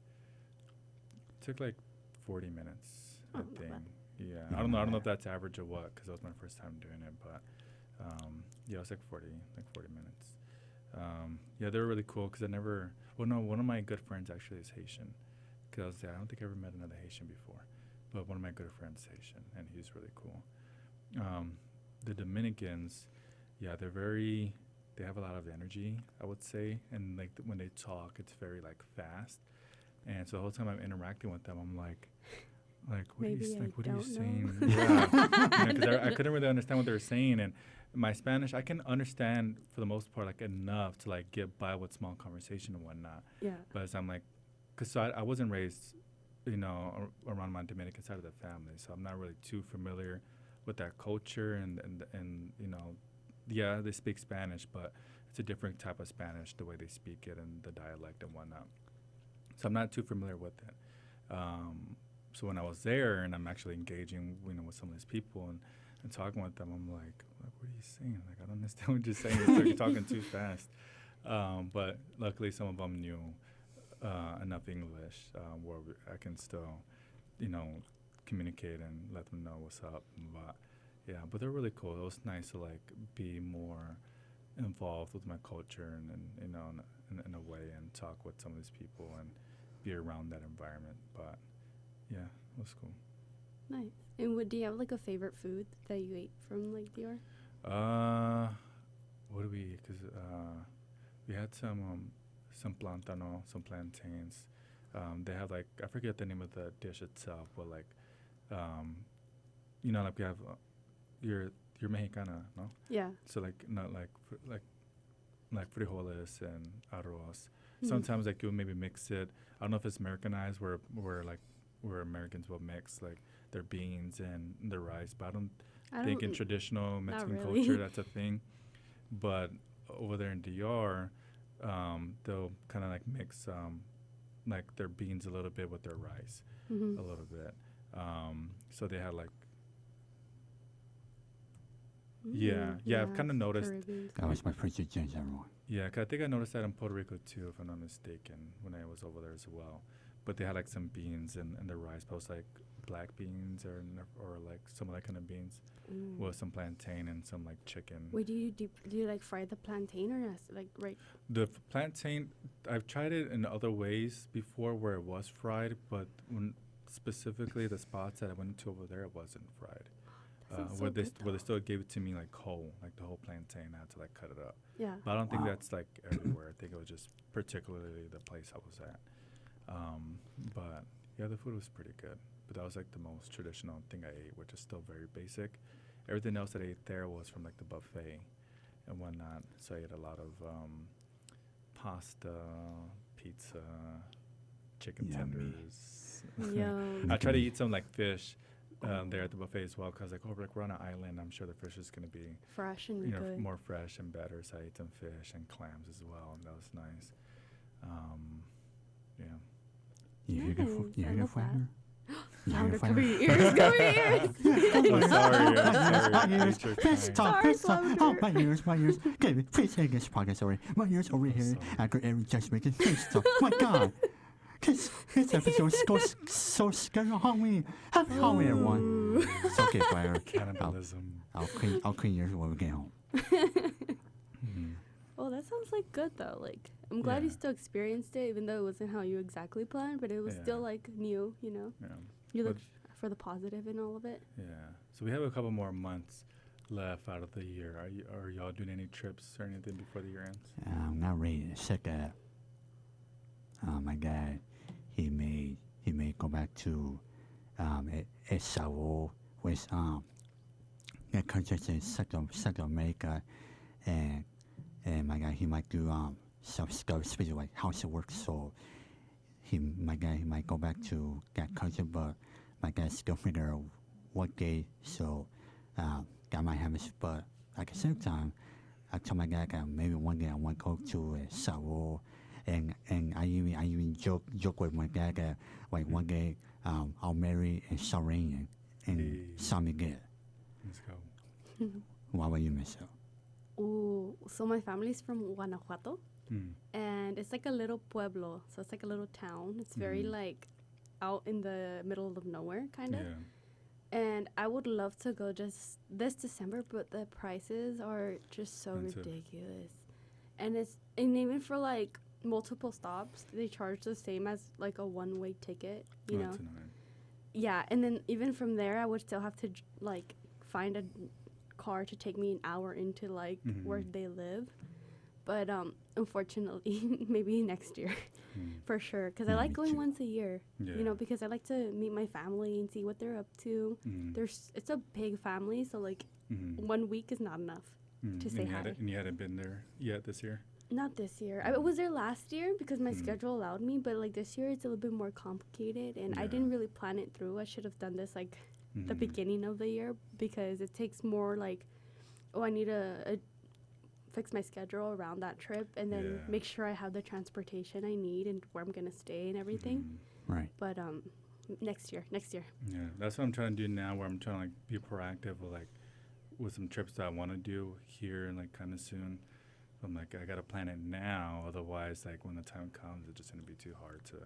40 minutes. Oh, I not think. bad. Yeah, I don't know if that's average or what, because that was my first time doing it. But yeah, it was like 40 minutes. Yeah, they were really cool because one of my good friends actually is Haitian. Because I don't think I ever met another Haitian before, but one of my good friends is Haitian, and he's really cool. The Dominicans, yeah, they have a lot of energy, I would say, and like when they talk, it's very like fast. And so the whole time I'm interacting with them, I'm like, what Maybe are you I saying? don't know. Yeah, because I couldn't really understand what they were saying, and my Spanish I can understand for the most part like enough to like get by with small conversation and whatnot. Yeah. But as I'm like, because I wasn't raised, around my Dominican side of the family, so I'm not really too familiar with that culture and yeah, they speak Spanish, but it's a different type of Spanish, the way they speak it and the dialect and whatnot. So I'm not too familiar with it. So when I was there and I'm actually engaging, with some of these people and talking with them, I'm like, what are you saying? Like, I don't understand what you're saying. It's like you're talking too fast. But luckily, some of them knew enough English where I can still, communicate and let them know what's up. But yeah, but they're really cool. It was nice to like be more involved with my culture and in a way and talk with some of these people and be around that environment. But yeah, it was cool. Nice. And do you have like a favorite food that you ate from like Dior? What do we eat? Because we had some plantano, some plantains. They have like, I forget the name of the dish itself, but like, like we have, you're Mexicana, no? Yeah. So like not like frijoles and arroz. Sometimes like you'll maybe mix it. I don't know if it's Americanized where Americans will mix like their beans and their rice, but I think in traditional Mexican really. culture that's a thing. But over there in DR, they'll kind of like mix like their beans a little bit with their rice a little bit. So they had like I've kind of noticed. Caribbean. That was my first change, everyone. Yeah, 'cause I think I noticed that in Puerto Rico too, if I'm not mistaken, when I was over there as well. But they had like some beans and the rice, but it was like black beans or like some of that kind of beans with some plantain and some like chicken. Wait, do you like fry the plantain or not? Like right? The plantain, I've tried it in other ways before where it was fried, but when specifically the spots that I went to over there, it wasn't fried. Where they still gave it to me like whole, like the whole plantain. I had to like cut it up. Yeah. But I don't think that's like everywhere. I think it was just particularly the place I was at. But yeah, the food was pretty good. But that was like the most traditional thing I ate, which is still very basic. Everything else that I ate there was from like the buffet and whatnot. So I ate a lot of pasta, pizza, chicken tenders. Yum. I try to eat some like fish there at the buffet as well, because like we're on an island. I'm sure the fish is going to be Fresh and good. more fresh and better. So I ate some fish and clams as well, and that was nice. Yeah. You hear that? You hear that, Flander? Flounder, cover your ears, cover your ears. I'm sorry. My ears. Please talk, please talk. Flounder. Oh, my ears. Okay, please take this podcast over. My ears over here. sorry. After every judgment, please talk. My God. This episode goes so scary on me. Happy Halloween, everyone. It's okay, Flander. Cannibalism. I'll clean yours when we get home. Oh, that sounds like good though. Like I'm glad you Yeah. still experienced it, even though it wasn't how you exactly planned, but it was still like new. You know, Yeah. you But- look for the positive in all of it. Yeah. So we have a couple more months left out of the year. Are y'all doing any trips or anything before the year ends? I'm not ready to check that. My dad, he may go back to El Salvador with the countries in Central America, and my guy, he might do some stuff, especially like house work. So he might go back to that country, but my guy still figure out what day. So that might happen. But at the same time, I told my guy maybe one day I want to go to El Salvador. And I even joke with my dad that like one day I'll marry a Salvadorian in San Miguel. Let's go. What about you, Michelle? Ooh, so my family's from Guanajuato, and it's like a little pueblo, so it's like a little town. It's very like out in the middle of nowhere, kind of. Yeah. And I would love to go just this December, but the prices are just so Expensive. ridiculous. And even for like multiple stops, they charge the same as like a one-way ticket, you know. That's annoying. Yeah, and then even from there, I would still have to like find a car to take me an hour into like where they live. But unfortunately, maybe next year for sure, because I like Me going too. once a year. Yeah. You know, because I like to meet my family and see what they're up to. It's a big family, so like 1 week is not enough to say hi. And you hadn't been there yet this year? Not this year. I was there last year because my schedule allowed me, but like this year it's a little bit more complicated, and I Yeah. didn't really plan it through. I should have done this like the beginning of the year, because it takes more like, I need to fix my schedule around that trip, and then Yeah. make sure I have the transportation I need and where I'm gonna stay and everything. Right. But next year. Yeah, that's what I'm trying to do now, where I'm trying to like be proactive with some trips that I want to do here and like kind of soon. I'm like, I got to plan it now. Otherwise, like when the time comes, it's just going to be too hard to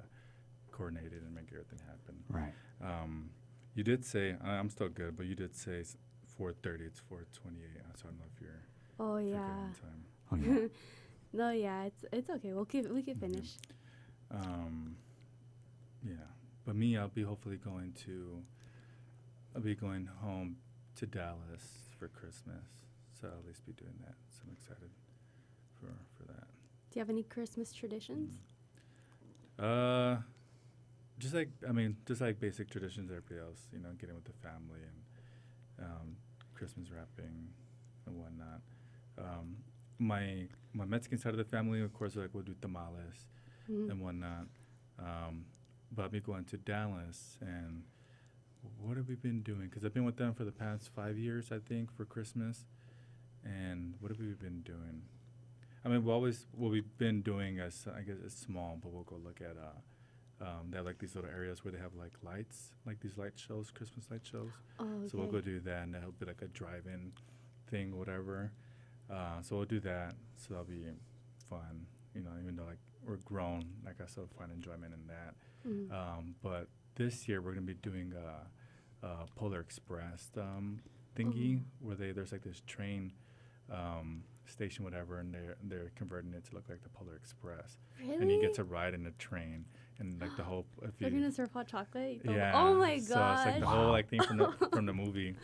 coordinate it and make everything happen. Right. You did say, I'm still good, but you did say 4:30. It's 4:28. So I don't know if you're Oh if you're good yeah. on time. Oh yeah. No, yeah, it's okay. We can finish. Yeah, but me, I'll be going home to Dallas for Christmas. So I'll at least be doing that. So I'm excited for that. Do you have any Christmas traditions? Just like basic traditions, everybody else, you know, getting with the family and Christmas wrapping and whatnot. My Mexican side of the family, of course, we'll do tamales and whatnot. But I'll be going to Dallas, and what have we been doing? Because I've been with them for the past 5 years, I think, for Christmas. And what have we been doing? I mean, what we've been doing is, I guess it's small, but we'll go look at, they have like these little areas where they have like lights, like these light shows, Christmas light shows. Oh, okay. So we'll go do that, and that'll be like a drive-in thing, whatever. So we'll do that. So that'll be fun, even though like we're grown, like I still find enjoyment in that. But this year we're gonna be doing a Polar Express thingy where there's like this train station, whatever, and they're converting it to look like the Polar Express. Really? And you get to ride in a train, and like the whole. They're gonna serve hot chocolate. Yeah. Oh my So gosh. it's like the whole like thing from the movie,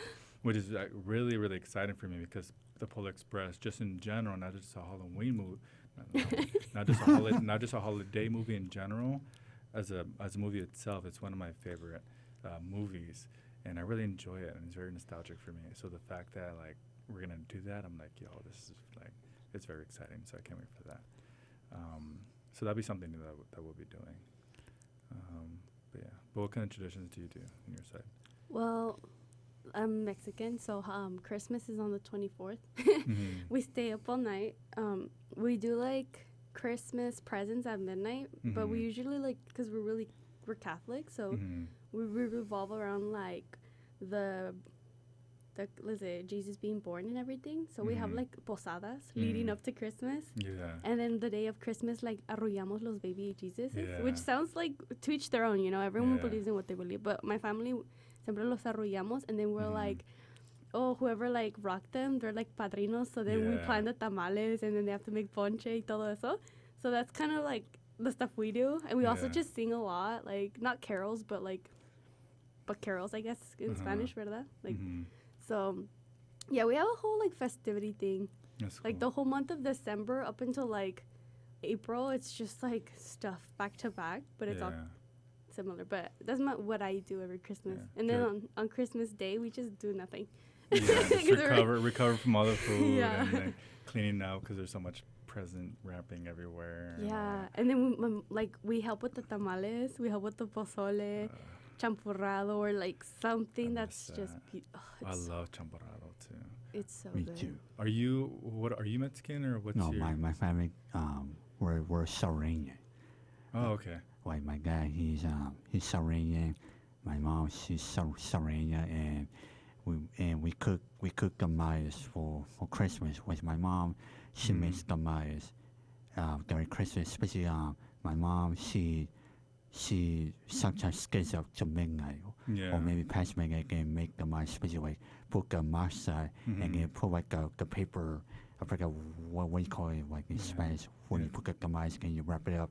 which is like really really exciting for me because the Polar Express, just in general, not just a Halloween movie, not just a holiday movie in general, as a movie itself, it's one of my favorite movies, and I really enjoy it, and it's very nostalgic for me. So the fact that like we're gonna do that, I'm like, yo, this is like, it's very exciting. So I can't wait for that. So that'll be something that we'll be doing. But yeah, but what kind of traditions do you do on your side? Well, I'm Mexican, so Christmas is on the 24th. We stay up all night. We do like Christmas presents at midnight, but we usually like, because we're Catholic, so we revolve around like the let's say Jesus being born and everything. So we have like posadas leading up to Christmas. Yeah. And then the day of Christmas, like arrullamos los baby Jesuses, Yeah. which sounds like to each their own, everyone Yeah. believes in what they believe. But my family siempre los arrullamos, and then we're like, oh, whoever like rocked them, they're like padrinos. So then we Yeah. plan the tamales, and then they have to make ponche y todo eso. So that's kind of like the stuff we do. And we also Yeah. just sing a lot, like not carols, but carols, I guess, in Spanish, ¿verdad? Like, so, yeah, we have a whole like festivity thing. That's Like cool. the whole month of December up until like April, it's just like stuff back to back, but it's all similar. But that's what I do every Christmas. Yeah. And then on Christmas Day, we just do nothing. Yeah, just 'Cause we're- recover from all the food Yeah. and like cleaning out because there's so much present wrapping everywhere. Yeah, and then we help with the tamales, we help with the pozole, champurrado, or like something I that's miss just that. I it's, love champorado too. it's so Me good. too. Are you Mexican or what's No, your? my family, we're Sardinia. Oh, okay. Like my dad, he's Sardinia. My mom, she's Sardinia, and we cook tamales for Christmas. With my mom, she makes tamales during Christmas. Especially my mom, she sometimes stays up to midnight, Yeah. or maybe past midnight, and make tamales. Especially like put the masa and then put like the paper. I forgot what you call it, like in Spanish. When you put the tamales and you wrap it up.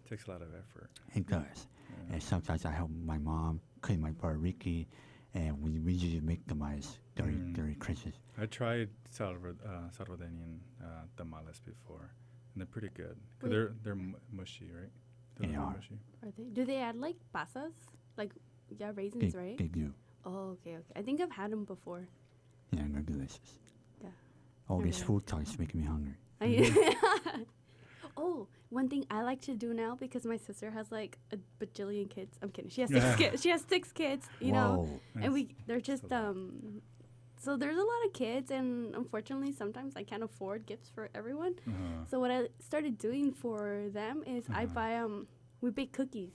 Takes a lot of effort. It does. And sometimes I help my mom clean my barrique, and we usually make tamales during Christmas. I tried Salvadorian tamales before, and they're pretty good. 'Cause Wait. they're mushy, right? They They're are. mushy. Are they? Do they add like pasas? Like, yeah, raisins, right? They do. Oh, okay. I think I've had them before. Yeah, they're delicious. Yeah. All They're these really food talks making me hungry. Oh, one thing I like to do now, because my sister has like a bajillion kids. I'm kidding. She has 6 kids. She has 6 kids. You know, Whoa. and they're just That's a lot. So there's a lot of kids, and unfortunately, sometimes I can't afford gifts for everyone. So what I started doing for them is I buy we bake cookies.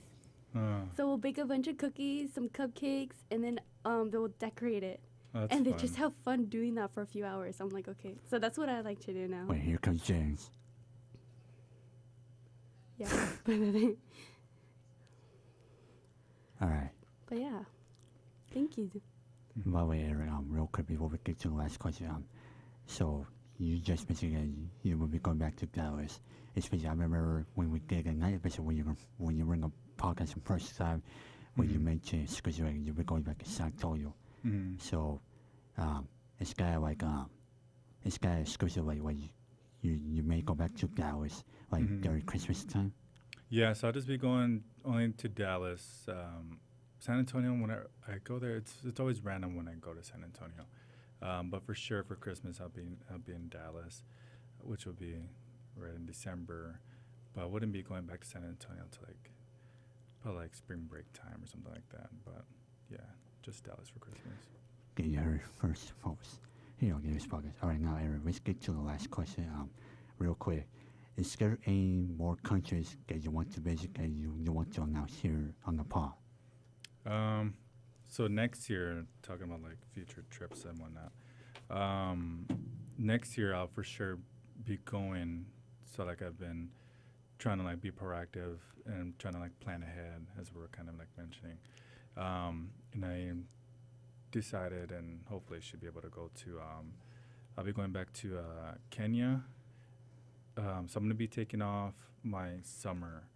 So we'll bake a bunch of cookies, some cupcakes, and then they will decorate it. That's And they fun. just have fun doing that for a few hours. I'm like, okay. So that's what I like to do now. Wait, here comes James. Yeah. All right. But yeah. Thank you. By the way, Eric, real quick before we get to the last question, so you just mentioned that you will be going back to Dallas. Especially, I remember when we did a night episode when you were in a podcast the first time, when you mentioned because you were going back to San Antonio. So, it's kind of like exclusive, like when you may go back to Dallas like during Christmas time. Yeah, so I'll just be going only to Dallas. San Antonio, when I go there, it's always random when I go to San Antonio. But for sure for Christmas I'll be in Dallas, which will be right in December. but I wouldn't be going back to San Antonio until like probably like spring break time or something like that. But yeah, just Dallas for Christmas. Okay, you heard first, folks. Here on Gary's podcast. All right, now, Eric, let's get to the last question. Real quick. Is there any more countries that you want to visit that you want to announce here on the pod? So next year, talking about like future trips and whatnot. Next year, I'll for sure be going. So like I've been trying to like be proactive and trying to like plan ahead, as we were kind of like mentioning. And I decided, and hopefully should be able to go to. I'll be going back to Kenya. So I'm going to be taking off my summer.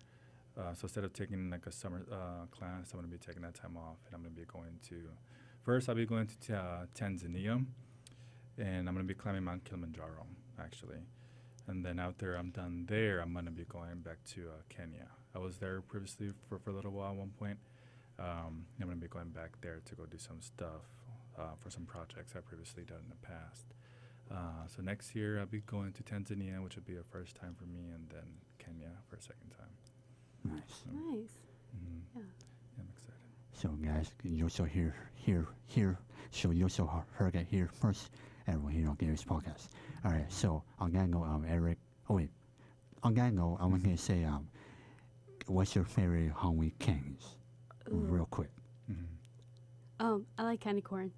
So instead of taking like a summer class, I'm going to be taking that time off, and I'm going to be going to. First, I'll be going to Tanzania, and I'm going to be climbing Mount Kilimanjaro, actually. And then out there, I'm done there. I'm going to be going back to Kenya. I was there previously for a little while at one point. I'm going to be going back there to go do some stuff for some projects I've previously done in the past. So next year, I'll be going to Tanzania, which will be a first time for me, and then Kenya for a second time. Nice. So, Nice. yeah, Yeah. I'm excited. So, guys, you also hear. So you also heard it here first. Everyone here on Gary's podcast. All right. So on that note, Eric. Oh wait. On that note, I want to say, what's your favorite Halloween candies? Real quick. I like candy corn.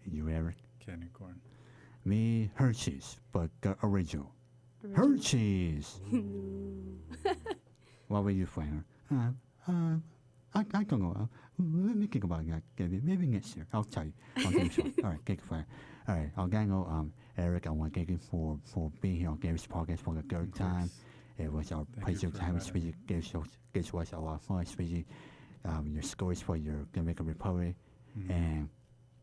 You, Eric? Candy corn. Me, Hershey's, but the original. Hershey's. What about you, Flander? I don't know. Let me think about that. Maybe next year. I'll tell you. I'll give you some. All right, thank you, Flander. All right, I'll go. Eric, I want to thank you for being here on Gary's podcast for the third time. It was our pleasure to have you speak. Gives us a lot of fun, especially your stories for your Dominican Republic, and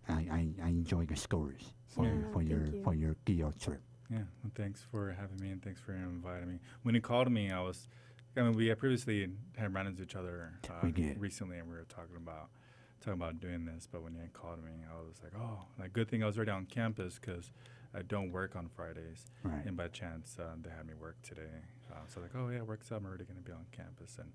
I enjoy the stories for your Geo trip. Yeah, well, thanks for having me, and thanks for inviting me. When you called me, we had previously had run into each other recently, and we were talking about doing this. But when you had called me, I was like, oh, like good thing I was already on campus because I don't work on Fridays. Right. And by chance, they had me work today. So like, oh yeah, work's up. I'm already going to be on campus, and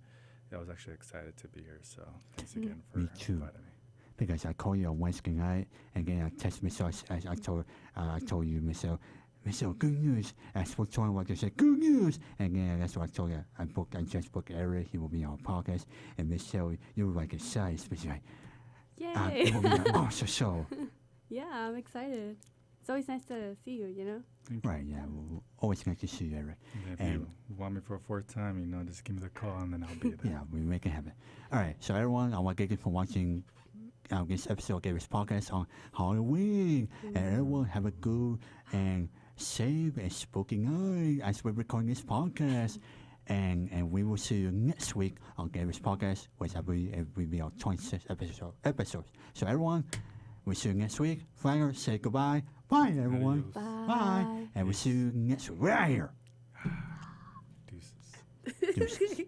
I was actually excited to be here. So thanks again for inviting me. Because I called you on Wednesday night, and then I text Michelle. I told you, Michelle, good news. I spoke to him, to say good news, and then that's what I told you. I just booked Eric. He will be on our podcast, and Michelle, you were like excited, especially like, Yay! it will be an awesome show. Yeah, I'm excited. It's always nice to see you, you know? Right, yeah. We'll always nice to see you, Eric. Yeah, if you want me for a fourth time, just give me the call, and then I'll be there. Yeah, we make it happen. All right, so everyone, I want to thank you for watching this episode of Gary's podcast on Halloween. And everyone have a good and safe and spooky night as we're recording this podcast. And we will see you next week on Gary's podcast, which I believe it will be our 26th episode. So everyone, we'll see you next week. Flanger, say goodbye. Bye, everyone. Adios. Bye. And we'll see you next week. We're out here. Deuces. Deuces.